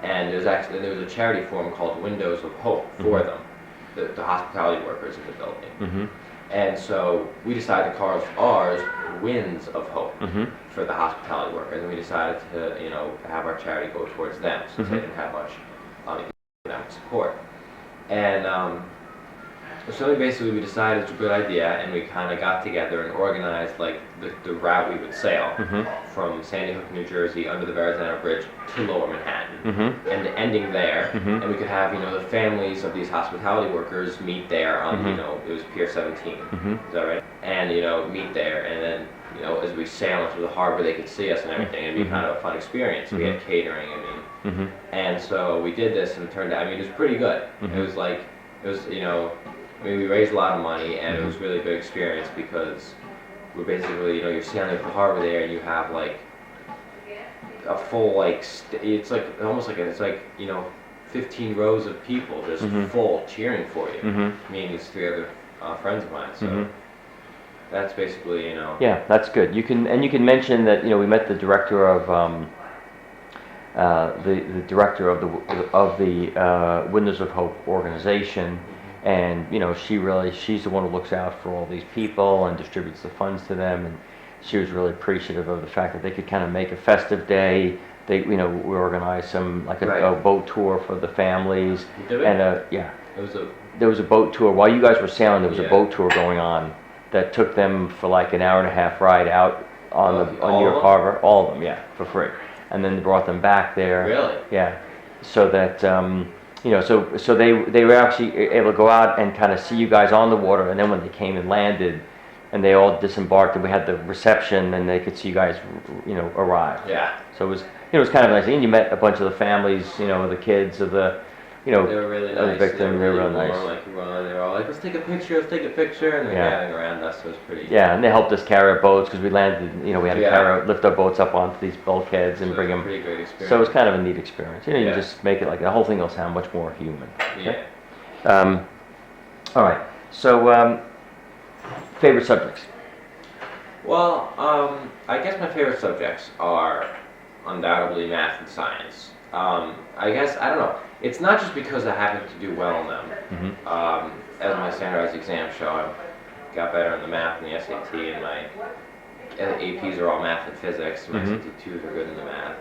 And there was a charity forum called Windows of Hope for them, the hospitality workers in the building. Mm-hmm. And so we decided to call ours Winds of Hope Mm-hmm. for the hospitality workers, and we decided to have our charity go towards them since they didn't have much economic support. And so basically we decided it's a good idea, and we kind of got together and organized like the route we would sail Mm-hmm. from Sandy Hook, New Jersey, under the Verrazano Bridge to Lower Manhattan, Mm-hmm. and ending there. Mhm. And we could have the families of these hospitality workers meet there on Mhm. it was Pier 17. Mm-hmm. Is that right? And meet there, and then as we sail into the harbor, they could see us and everything. It'd be Mhm. kind of a fun experience. We had catering. Mm-hmm. And so we did this, and it turned out, it was pretty good. Mhm. We raised a lot of money, and it was really a good experience because we're basically, you're sailing up the harbor there, and you have like a full it's like almost like it's like 15 rows of people just Mhm. full cheering for you. Mm-hmm. Me and these 3 other friends of mine. So Mhm. that's basically Yeah, that's good. You can mention that we met the director of the director of the Windows of Hope organization, and she's the one who looks out for all these people and distributes the funds to them, and she was really appreciative of the fact that they could kind of make a festive day we organized some, like Right. a boat tour for the families. Did we? And, yeah, It was a there was a boat tour, while you guys were sailing, there was a Yeah. boat tour going on that took them for like an hour and a half ride out on Oh, on all New of York them? Harbor, all of them, yeah, for free. And then they brought them back there. really. Yeah, so that, so they were actually able to go out and kind of see you guys on the water, and then when they came and landed, and they all disembarked, and we had the reception, and they could see you guys, arrive. Yeah. So it was kind of nice, and you met a bunch of the families, the kids of the, They were really of the nice. victim, they were real warm, nice. Like they were all like, let's take a picture, and they're Yeah. gathering around us. So it was pretty. Yeah, and they helped us carry our boats, because we landed, we had to Yeah. lift our boats up onto these bulkheads So and it bring was a them. pretty great experience. So it was kind of a neat experience. You Yeah. just make it like, the whole thing will sound much more human. Yeah. All right, so, favorite subjects? Well, I guess my favorite subjects are undoubtedly math and science. I guess, I don't know, it's not just because I happen to do well in them. Mhm. As my standardized exams show, I got better in the math and the SAT, and my APs are all math and physics, and my Mhm. SAT2s are good in the math.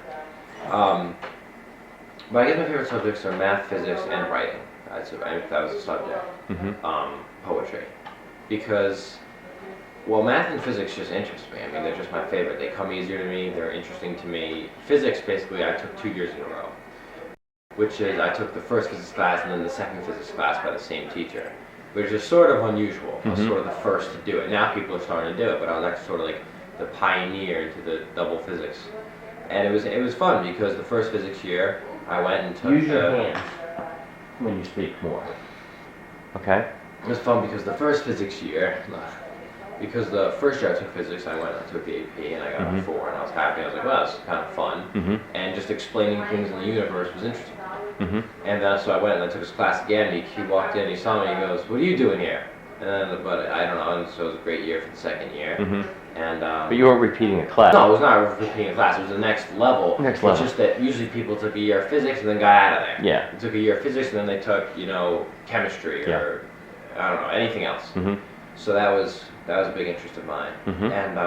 But I guess my favorite subjects are math, physics, and writing. If that was a subject. Mhm. Poetry. Because, well, math and physics just interest me. I mean, they're just my favorite. They come easier to me, they're interesting to me. Physics, basically, I took 2 years in a row, which is I took the first physics class and then the second physics class by the same teacher, which is sort of unusual. I was Mhm. sort of the first to do it. Now people are starting to do it, but I was actually sort of like the pioneer into the double physics. And it was fun because the first physics year, I went and took when you speak more. Okay? It was fun because the first physics year, because the first year I took physics, I went and took the AP and I got a Mhm. 4 and I was happy. I was like, well, this is kind of fun. Mm-hmm. And just explaining things in the universe was interesting. Mm-hmm. And then so I went and I took his class again. He walked in, he saw me, he goes, "What are you doing here?" And then, but I don't know. And so it was a great year for the second year. Mm-hmm. And But you weren't repeating a class. no, it was not repeating a class. It was the next level. Next level. It's just that usually people took a year of physics and then got out of there. Yeah. They took a year of physics and then they took, chemistry or I don't know, anything else. Mm-hmm. So that was a big interest of mine. Mhm. And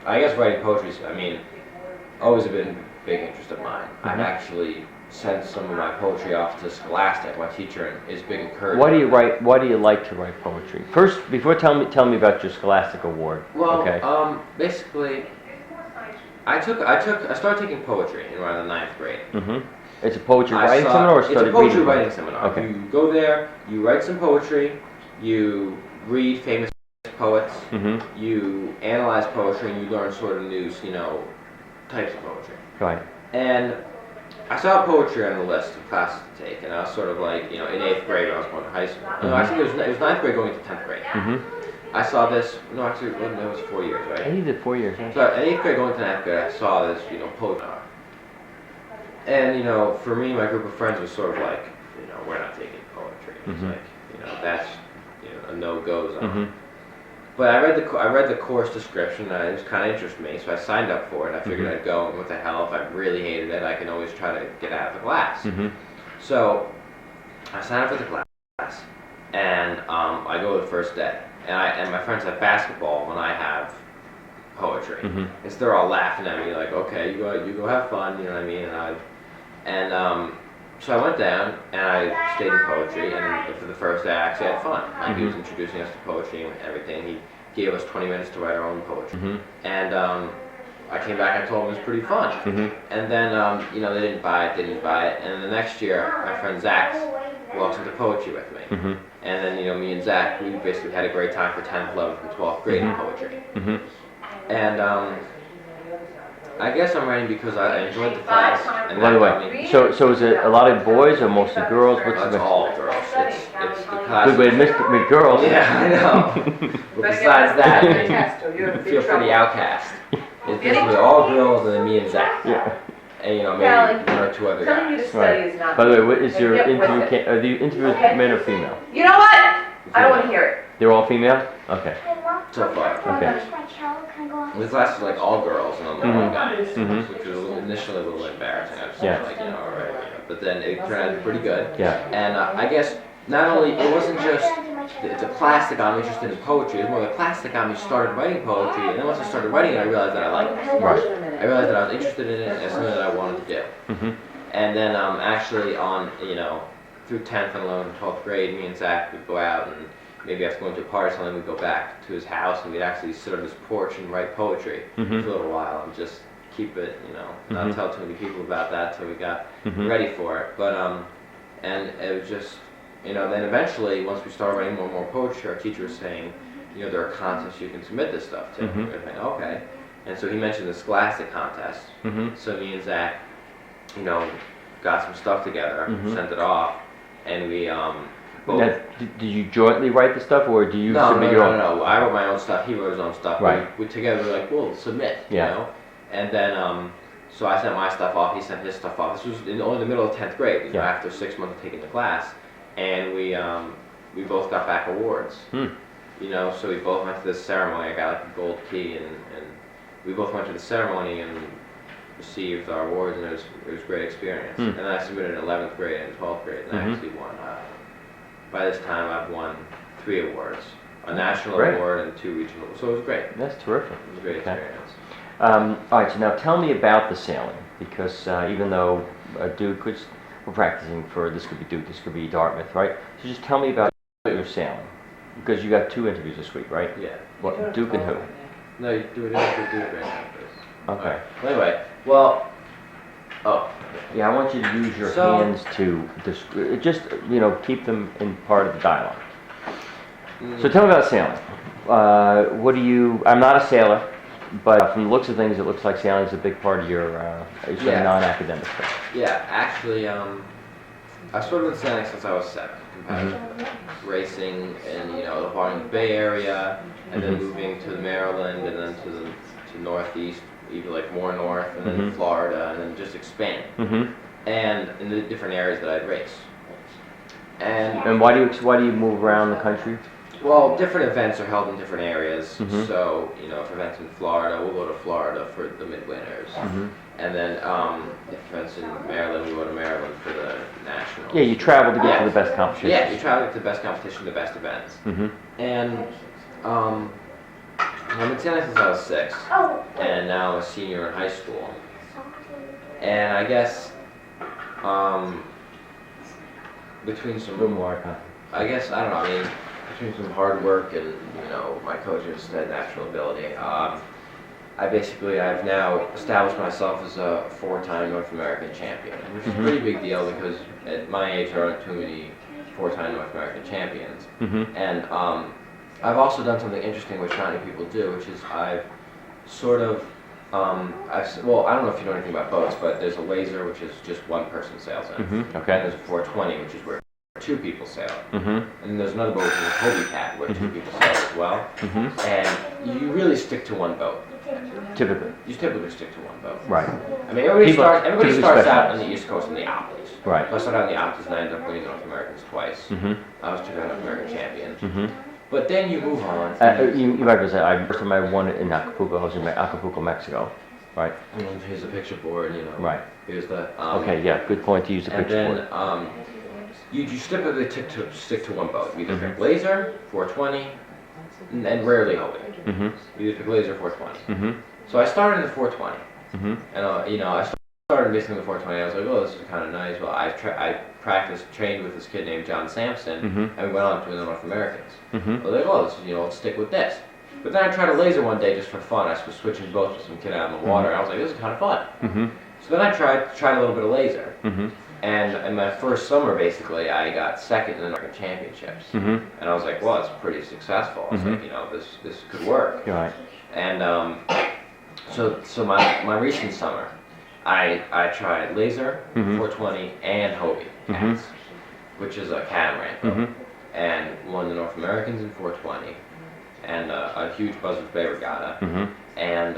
I guess writing poetry, always been a big interest of mine. I've Mhm. actually sent some of my poetry off to Scholastic. My teacher is big encourager. Why do you like to write poetry? First, before tell me about your Scholastic Award. Well, Okay. basically, I started taking poetry in around the 9th grade. Mm-hmm. It's a poetry I writing saw- seminar or It's study a poetry reading? writing seminar. Okay. You go there, you write some poetry, you read famous poets, Mm-hmm. you analyze poetry, and you learn sort of new, types of poetry. Right. And I saw poetry on the list of classes to take, and I was sort of like, in 8th grade when I was going to high school. No, Mhm. actually, it was 9th grade going to 10th grade. Mm-hmm. I saw this, no, actually, it was 4 years, right? And you did 4 years, huh? So in 8th grade going to 9th grade, I saw this, poetry. And, for me, my group of friends was sort of like, we're not taking poetry. It's Mhm. like, that's, a no-go zone. Mm-hmm. But I read the course description, and it was kind of interested me, so I signed up for it. I figured Mhm. I'd go, and what the hell, if I really hated it, I can always try to get out of the class. Mm-hmm. So I signed up for the class, and I go the first day, and my friends have basketball when I have poetry. Mhm. It's they're all laughing at me like, okay, you go have fun, you know what I mean? So I went down and I stayed in poetry, and for the first day I actually had fun. Like he was introducing us to poetry and everything. He gave us 20 minutes to write our own poetry, Mm-hmm. and I came back and told him it was pretty fun. Mm-hmm. And then they didn't buy it, and then the next year my friend Zach walks into poetry with me. Mm-hmm. And then, me and Zach, we basically had a great time for 10th, 11th, and 12th grade in poetry. Mm-hmm. And I guess I'm writing because I enjoyed the class. And By the that got way, me- so is it a lot of boys or mostly girls? What's the It's mix? all girls. It's the class. Good way to meet girls. Yeah, I know. But besides that, you feel pretty outcast. It's basically all girls and then me and Zach. Yeah. And, maybe Callie, one or two other Telling you guys. to study is not. By the way, what is your Get with interview? it. Are the interviews Okay. men or female? You know what? I don't want to hear it. They're all female. Okay. So far. Okay. The class was like all girls and only one guys, Mhm. which was initially a little embarrassing. I was Yeah. like, alright. But then it turned out to be pretty good. Yeah. And I guess not only, it wasn't just the class that got me interested in poetry. It was more the class that got me started writing poetry, and then once I started writing it, I realized that I liked it. Right. I realized that I was interested in it and something that I wanted to do. Mm-hmm. And then actually on, through 10th and 11th and 12th grade, me and Zach would go out and maybe after going to a party or something, we'd go back to his house and we'd actually sit on his porch and write poetry Mhm. for a little while and just keep it, not Mhm. tell too many people about that till we got Mhm. ready for it. But, and it was just, then eventually, once we started writing more and more poetry, our teacher was saying, there are contests you can submit this stuff to. Mhm. We were saying, okay. And so he mentioned the Scholastic contest. Mm-hmm. So me and Zach, got some stuff together, Mhm. sent it off, and we both. Now, did you jointly write the stuff, or do you No, submit your own? no. I wrote my own stuff. He wrote his own stuff. Right. We together were like, we'll submit. Yeah. And then so I sent my stuff off. He sent his stuff off. This was only the middle of 10th grade. Yeah. After 6 months of taking the class, and we both got back awards. Hmm. So we both went to this ceremony. I got like a gold key, and we both went to the ceremony and received our awards, and it was a great experience. Hmm. And then I submitted in 11th grade and 12th grade, and I Mhm. actually won. By this time, I've won 3 awards, a national Great. award and 2 regional. So it was great. That's terrific. It was a great Okay. experience. All right, so now tell me about the sailing, because even though Duke, which we're practicing for, this could be Duke, this could be Dartmouth, right? So just tell me about your sailing, because you got 2 interviews this week, right? Yeah. What, Duke and who? No, you do it right now. Okay. Well, anyway, oh, Yeah, I want you to use your So- hands to just keep them in part of the dialogue. So tell me about sailing. What do you? I'm not a sailor, but from the looks of things, it looks like sailing is a big part of your Yeah. non-academic stuff. yeah, actually, I've sort of been sailing since I was 7. Competitive racing in, the Harlem Bay area, and then Mhm. moving to Maryland, and then to Northeast, even like more north, and then Mhm. Florida, and then just expand. Mm-hmm. And in the different areas that I'd race. And And why do you move around the country? well, different events are held in different areas. Mhm. So if events in Florida, we'll go to Florida for the midwinters, Mm-hmm. and then if events in Maryland, we go to Maryland for the nationals. Yeah, you travel to get Yeah. to the best competition. Yeah, you travel to the best competition, the best events. Mm-hmm. And I've been sailing since I was 6, Oh, and now I'm a senior in high school. And I guess between A some little more. Huh? I guess, I don't know, between some hard work and, my coaches had natural ability, I've now established myself as a 4-time North American champion, which is a pretty big deal because at my age there aren't too many 4-time North American champions. Mm-hmm. And I've also done something interesting which not many people do, which is I've sort of, well, I don't know if you know anything about boats, but there's a laser which is just one person sails in. Mm-hmm. And Okay. there's a 420, which is where 2 people sail. Mm-hmm. And then there's another boat, which is a Hobie Cat, where 2 Mhm. people sail as well. Mm-hmm. And you really stick to one boat. Typically. You typically stick to one boat. Right. I mean, everybody People starts typically out specialize. on the East Coast in the Opties. Right. So I started out in the Opties and I ended up winning the North Americans twice. Mm-hmm. I was 2-time North American champion. Mm-hmm. But then you move on. You might as well say, first time I won it in Acapulco, I was in Acapulco, Mexico. Right. Here's a picture board, Right. Here's the. Okay, yeah, good point to use the And picture then for. you typically stick to one boat. You either Mhm. pick Laser, 420, and rarely Hobie. Mm-hmm. You either pick Laser, 420. Mm-hmm. So I started in the 420. Mm-hmm. And I started basically in the 420. I was like, oh, this is kind of nice. Well, I trained with this kid named John Sampson, Mhm. and we went on to win the North Americans. Mm-hmm. I was like, oh, this is, let's stick with this. But then I tried a laser one day just for fun. I was switching boats with some kid out in the water. And I was like, this is kind of fun. Mm-hmm. So then I tried a little bit of laser. Mm-hmm. And in my first summer, basically, I got second in the American Championships. Mm-hmm. And I was like, well, it's pretty successful. I was Mhm. like, this could work. You're right. And so my recent summer, I tried laser, Mhm. 420, and Hobie Mhm. cats, which is a catamaran boat, Mm-hmm. and won the North Americans in 420, and a huge Buzzards Bay regatta, Mm-hmm. and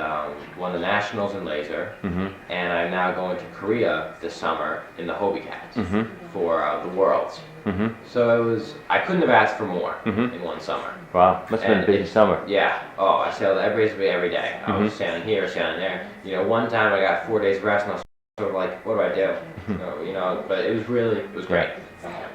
won the nationals in laser, Mm-hmm. and I'm now going to Korea this summer in the Hobie cats Mm-hmm. for the Worlds. Mm-hmm. So I couldn't have asked for more Mhm. in one summer. Wow, must have been a And busy it- summer. Yeah. Oh, I sailed basically every day. I Mhm. was sailing here, sailing there. One time I got 4 days rest, and I was sort of like, what do I do? But it was great.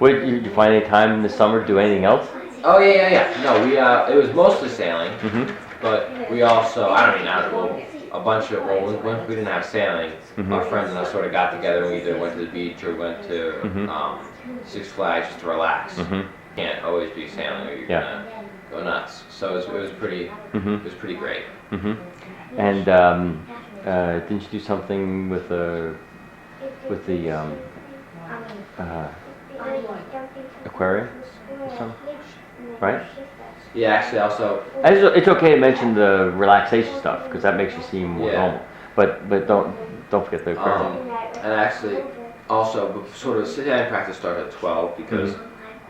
What, you find any time in the summer to do anything else? Oh yeah. No, we it was mostly sailing, Mm-hmm. but we also I don't mean a bunch of when we didn't have sailing, our friends and us sort of got together and we either went to the beach or went to Six Flags just to relax. Mm-hmm. Can't always be sailing or you're Yeah. gonna go nuts. So it was pretty Mm-hmm. great. Mm-hmm. And didn't you do something with the aquarium or something? Right? Yeah, actually also And it's okay to mention the relaxation stuff because that makes you seem more Yeah. normal. But don't forget the aquarium. and actually also sort of sailing practice started at 12 because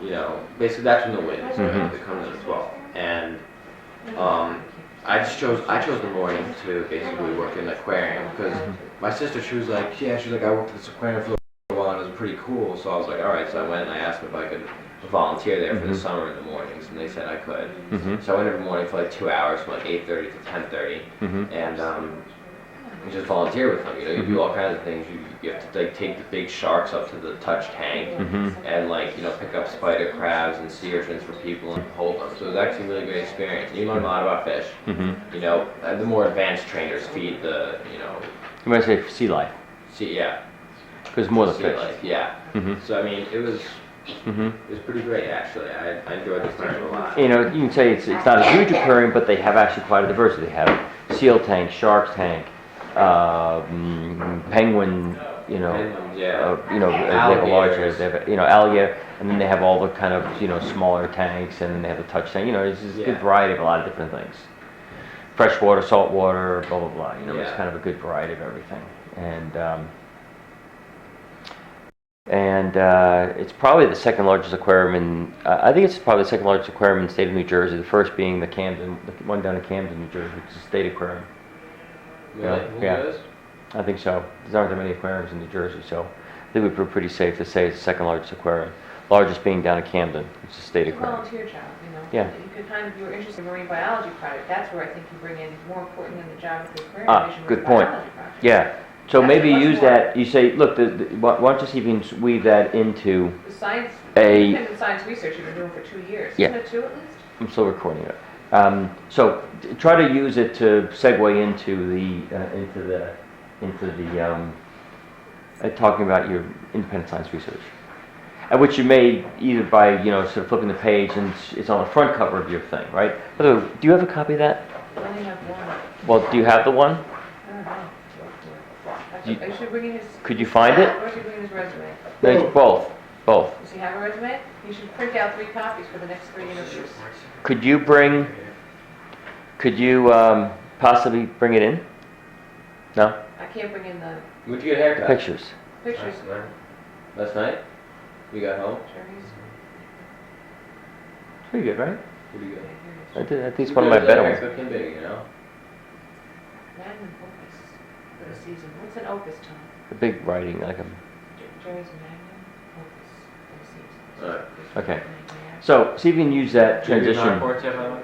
you know basically that's when the wind is right? Mhm. It comes in at 12 and I chose the morning to basically work in the aquarium because my sister she was like I worked at this aquarium for a while and it was pretty cool so I was like alright so I went and I asked them if I could volunteer there for the summer in the mornings and they said I could Mm-hmm. so I went every morning for like 2 hours from like 8:30 to 10:30 Mm-hmm. and you just volunteer with them you know you do all kinds of things you have to like take the big sharks up to the touch tank Mm-hmm. and like you know pick up spider crabs and sea urchins for people and hold them. So it was actually a really great experience. And you learn a lot about fish. Mm-hmm. You know, the more advanced trainers feed the you know You might say sea life sea yeah because more than sea fish. life yeah. Mm-hmm. So I mean it was Mm-hmm. pretty great actually. I enjoyed the aquarium a lot. You know, you can say it's not a huge aquarium, but they have actually quite a diversity. They have seal tank, shark tank, penguin. You know, Penguins, yeah. they have a larger, Alligators. they have algae, and then they have all the kind of smaller tanks, and then they have the touch tank. You know, it's just a Yeah. good variety of a lot of different things. Freshwater, saltwater, blah blah blah. You know, it's Yeah. kind of a good variety of everything, and it's probably the second largest aquarium in. I think it's probably the second largest aquarium in the state of New Jersey. The first being the one down in Camden, New Jersey, which is a state aquarium. Really? Yeah. It is? I think so. There aren't that many aquariums in New Jersey, so I think we're pretty safe to say it's the second largest aquarium. Largest being down in Camden, which is a state It's a aquarium. volunteer job, you know. Yeah. You could kind of, if you're interested in marine biology project, that's where I think you bring in more important than the job of the aquarium. Ah, is your good marine point. biology project. Yeah. So That's maybe much use more. that. You say, look, why don't you see if you can weave that into The science, a. independent science research you've been doing for 2 years. Yeah. Isn't it 2 at least? I'm still recording it. So try to use it to segue into talking about your independent science research, which you made either by sort of flipping the page and it's on the front cover of your thing, right? By the way, do you have a copy of that? I only have one. Well, do you have the one? I don't know. You- I should bring in his. Could you find it? Or should bring in his resume. No, both. Does he have a resume? You should print out 3 copies for the next 3 interviews. Could you possibly bring it in? No? I can't bring in the When'd you get a haircut? Pictures. pictures. Last night? You got home? Jerry's. Pretty good, right? Pretty good. I think it's one of my better ones. Haircut can be, you know? Magnum opus for the season. What's an opus, Tom? The big writing, like a. Jerry's magnum opus for the season. Alright. Okay. So see if you can use that Did you get transition. reports yet, by the way?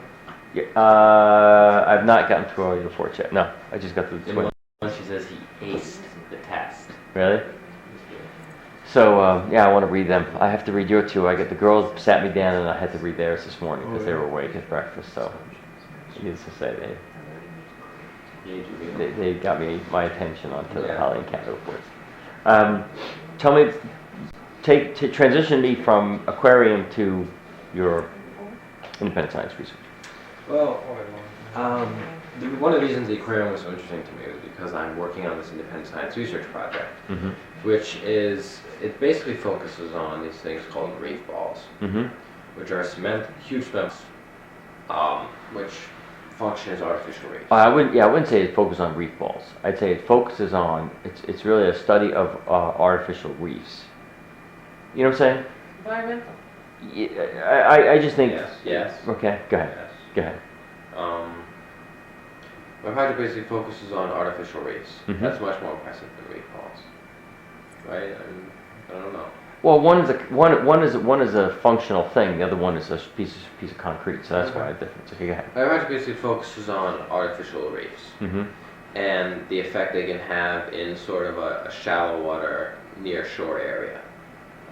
Yeah, I've not gotten through all your reports yet. No, I just got the In twin. one she says he aced the test. Really? So yeah, I want to read them. I have to read your 2. The girls sat me down and I had to read theirs this morning because they were awake at breakfast. So needless to say, they got my attention onto the Yeah. Holly and Canada reports. Tell me, transition me from aquarium to your independent science research. Well, one of the reasons the aquarium was so interesting to me was because I'm working on this independent science research project, Mm-hmm. which is, it basically focuses on these things called reef balls, Mm-hmm. which are huge cement, which function as artificial reefs. I wouldn't say it focuses on reef balls. I'd say it focuses on, it's really a study of artificial reefs. You know what I'm saying? Environmental. Yeah, I just think. Yes. Okay, go ahead. Yes. Go ahead. My project basically focuses on artificial reefs. Mhm. That's much more impressive than reef balls, right? I don't know. Well, one is a functional thing. The other one is a piece of concrete. So that's why the difference. Okay, go ahead. My project basically focuses on artificial reefs Mm-hmm. and the effect they can have in sort of a shallow water near shore area.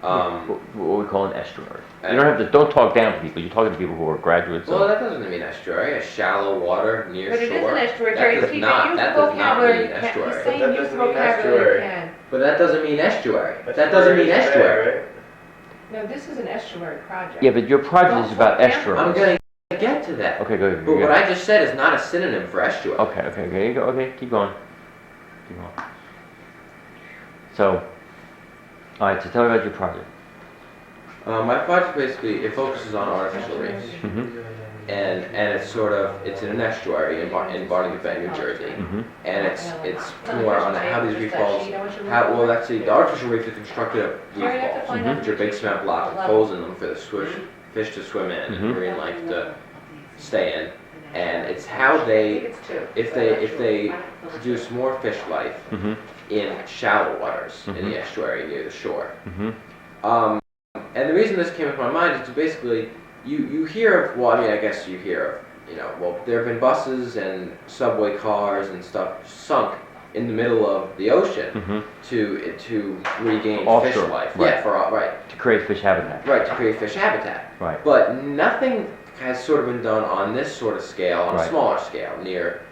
What we call an estuary. You don't have to, don't talk down to people, you're talking to people who are graduates. Well, that doesn't mean estuary. A shallow water near But it is shore. an estuary, That Terry, does if you not- can use that the does not vocabulary, mean you can, estuary. he's But saying that use the doesn't mean vocabulary you estuary. can. But that doesn't mean estuary. That doesn't mean estuary. No, this is an estuary project. Yeah, but your project is about I'm estuaries. gonna get to that. Okay, go ahead. But what I just said is not a synonym for estuary. Okay, you go, okay, keep going. Keep going. So, alright, so tell me about your project. My project basically, it focuses on artificial reefs. Mm-hmm, And it's sort of, it's in an estuary in Barnegat Bay, New Jersey. mm-hmm, And it's more on how these reef balls, well, actually, the artificial reef is constructed of reef balls, which are big cement blocks with holes in them for the fish to swim in and marine life to stay in. And it's how they, if they produce more fish life mm-hmm, in shallow waters in the estuary near the shore. mm-hmm, And the reason this came into my mind is to basically, you hear of, well, I mean, I guess you hear of, well, there have been buses and subway cars and stuff sunk in the middle of the ocean mm-hmm. to regain Offshore, fish life. right. Yeah, right. To create fish habitat. Right, to create fish habitat. Right. But nothing has sort of been done on this sort of scale, on Right. a smaller scale, near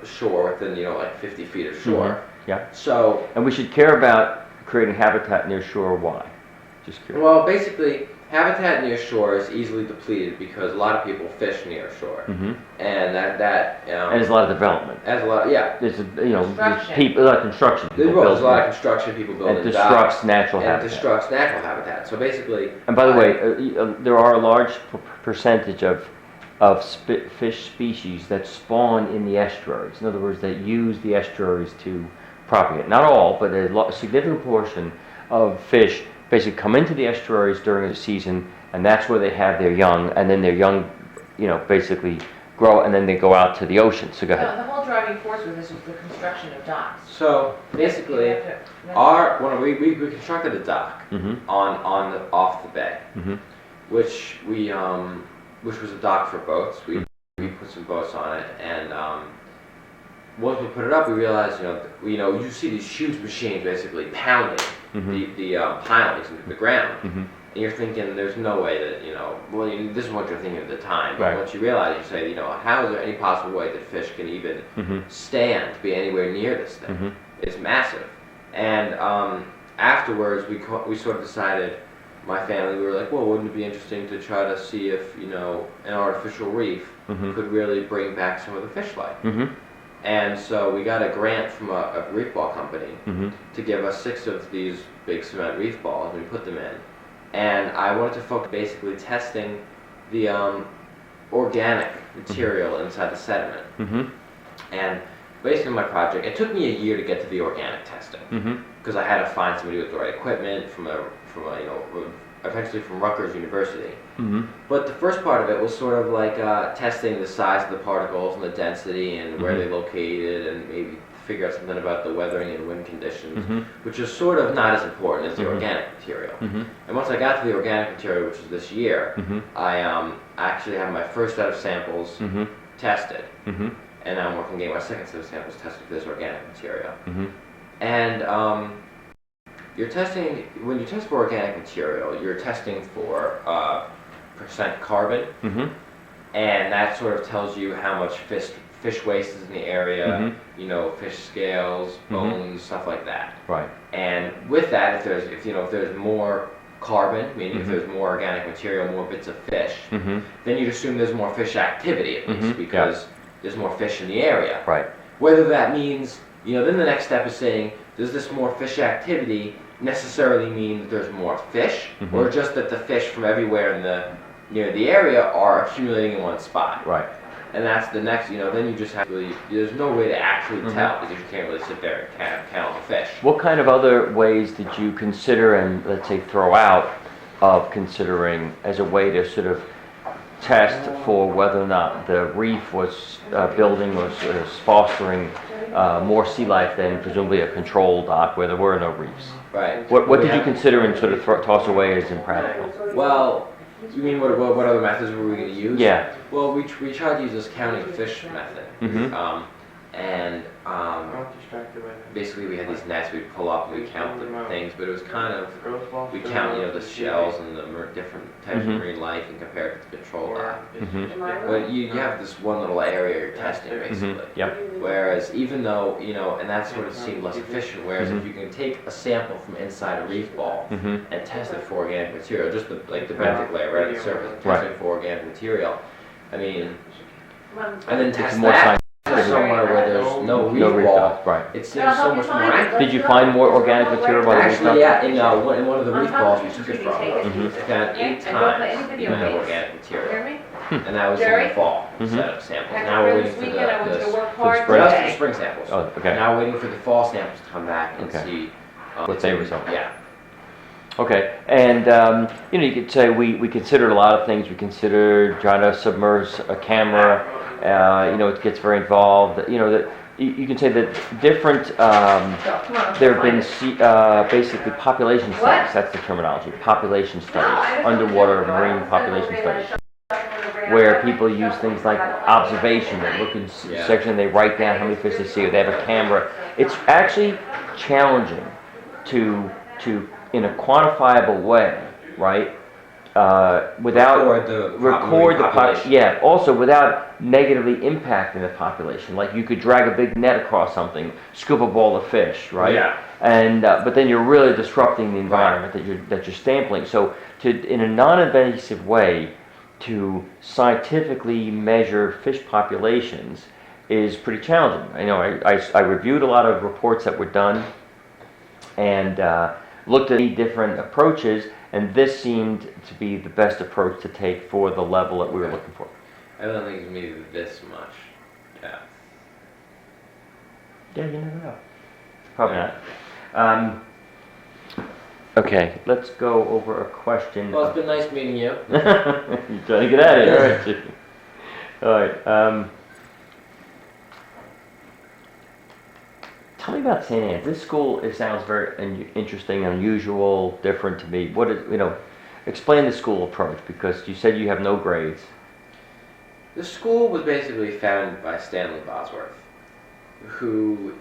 shore, within, like 50 feet of shore. Yeah. So, And we should care about creating habitat near shore, why? Just curious. well, basically, habitat near shore is easily depleted because a lot of people fish near shore. Mm-hmm. And that And there's a lot of development. has a lot, yeah. There's, Construction. people, like construction. People There's build a lot of construction, people and building destructs docks, natural and habitat. destructs natural habitat. So basically, And by the way, there are a large percentage of fish species that spawn in the estuaries. In other words, that use the estuaries to propagate. Not all, but a significant portion of fish basically come into the estuaries during the season, and that's where they have their young, and then their young, basically grow, and then they go out to the ocean. So go ahead. The whole driving force with this was the construction of docks. so basically, we constructed a dock Mm-hmm. off the bay, Mm-hmm. which which was a dock for boats. We put some boats on it, and once we put it up, we realized, you see these huge machines basically pounding Mm-hmm. the pilings into the ground. Mm-hmm. And you're thinking, there's no way that, this is what you're thinking at the time. But Right. once you realize, you say, how is there any possible way that fish can even Mm-hmm. stand to be anywhere near this thing? Mm-hmm. It's massive. And afterwards, we sort of decided, my family, we were like, well, wouldn't it be interesting to try to see if, an artificial reef Mm-hmm. could really bring back some of the fish life? Mm-hmm. And so we got a grant from a reef ball company Mm-hmm. to give us 6 of these big cement reef balls, and we put them in. And I wanted to focus basically testing the organic material inside the sediment. Mm-hmm. And basically my project, it took me a year to get to the organic testing, Mm-hmm. because I had to find somebody with the right equipment eventually from Rutgers University. Mm-hmm. But the first part of it was sort of like testing the size of the particles and the density and where Mhm. they located, and maybe figure out something about the weathering and wind conditions, Mm-hmm. which is sort of not as important as the Mhm. organic material. Mm-hmm. And once I got to the organic material, which was this year, Mm-hmm. I actually have my first set of samples Mm-hmm. tested, Mm-hmm. and I'm working to get my second set of samples tested for this organic material. Mm-hmm. And when you test for organic material, you're testing for percent carbon, Mm-hmm. and that sort of tells you how much fish waste is in the area, Mhm. fish scales, Mhm. bones, stuff like that. Right. And with that, if there's more carbon, meaning if Mhm. there's more organic material, more bits of fish, Mm-hmm. then you'd assume there's more fish activity at least, Mhm, yeah. because there's more fish in the area. Right. Whether that means, then the next step is saying, does this more fish activity necessarily mean that there's more fish, Mhm. or just that the fish from everywhere near the area are accumulating in one spot? Right. And that's the next, then you just have to there's no way to actually Mhm. tell, because you can't really sit there and count all the fish. What kind of other ways did you consider and, let's say, throw out of considering as a way to sort of test for whether or not the reef was building or sort of fostering more sea life than presumably a control dock where there were no reefs? Right. What We did you have- consider and sort of toss away as impractical? Well, you mean what other methods were we going to use? Yeah. Well, we tried to use this counting fish method. Mhm. and I'm not distracted by that. basically we had these nets we'd pull up and we'd count the things, but it was kind of, Girls ball, we still count, you know, on the TV. shells and the different types Mhm. of marine life and compare it to the control Yeah, lab. it's- Mhm. it's Am I different. But you have this one little area you're testing basically. Yep. Whereas even though, you know, and that's what it seemed less efficient, whereas if Mhm. you can take a sample from inside a reef ball Mm-hmm. and test it for organic material, just the, like the benthic layer right at the surface, and Right. test it for organic material, I mean, Mom, and then It's test more that scientific. somewhere where there's no No reef reef ball, dots, right. it seems so much more accurate. Did you find more organic material by the reef Actually, dots? yeah, in one of the reef balls we took it from, Mhm. we found 8 And don't let times anybody the amount of else. organic You material. hear me? And that was in Jerry? the fall Mhm. set of samples. Had Now a we're really waiting for weekend, I went to the work the hard spring. that was for the today. spring samples. Oh, okay. Now waiting for the fall samples to come back and Okay. see What they result. Yeah. Okay, and you know, you could say we considered a lot of things. We considered trying to submerge a camera. You know, it gets very involved. You know, that you can say that different. So, come on, There have been find it. basically population What? studies. That's the terminology. Population studies, underwater marine population studies, where people use things like observation. They look in Yeah. section, they write down how many fish they see. Or they have a camera. It's actually challenging to in a quantifiable way, right? Without record the population. yeah. Also, without negatively impacting the population, like you could drag a big net across something, scoop a ball of fish, right? Yeah. And but then you're really disrupting the environment that you're sampling. So, in a non-invasive way, to scientifically measure fish populations is pretty challenging. I know I reviewed a lot of reports that were done, and looked at many different approaches, and this seemed to be the best approach to take for the level that we were looking for. I don't think it's maybe this much. Yeah. Yeah, you never know. Probably not. Okay, let's go over a question. Well, it's been nice meeting you. You're trying to get out of here, aren't you? All right. Tell me about St. Anne's. This school, it sounds very interesting, unusual, different to me. What is, you know, explain the school approach, because you said you have no grades. The school was basically founded by Stanley Bosworth, who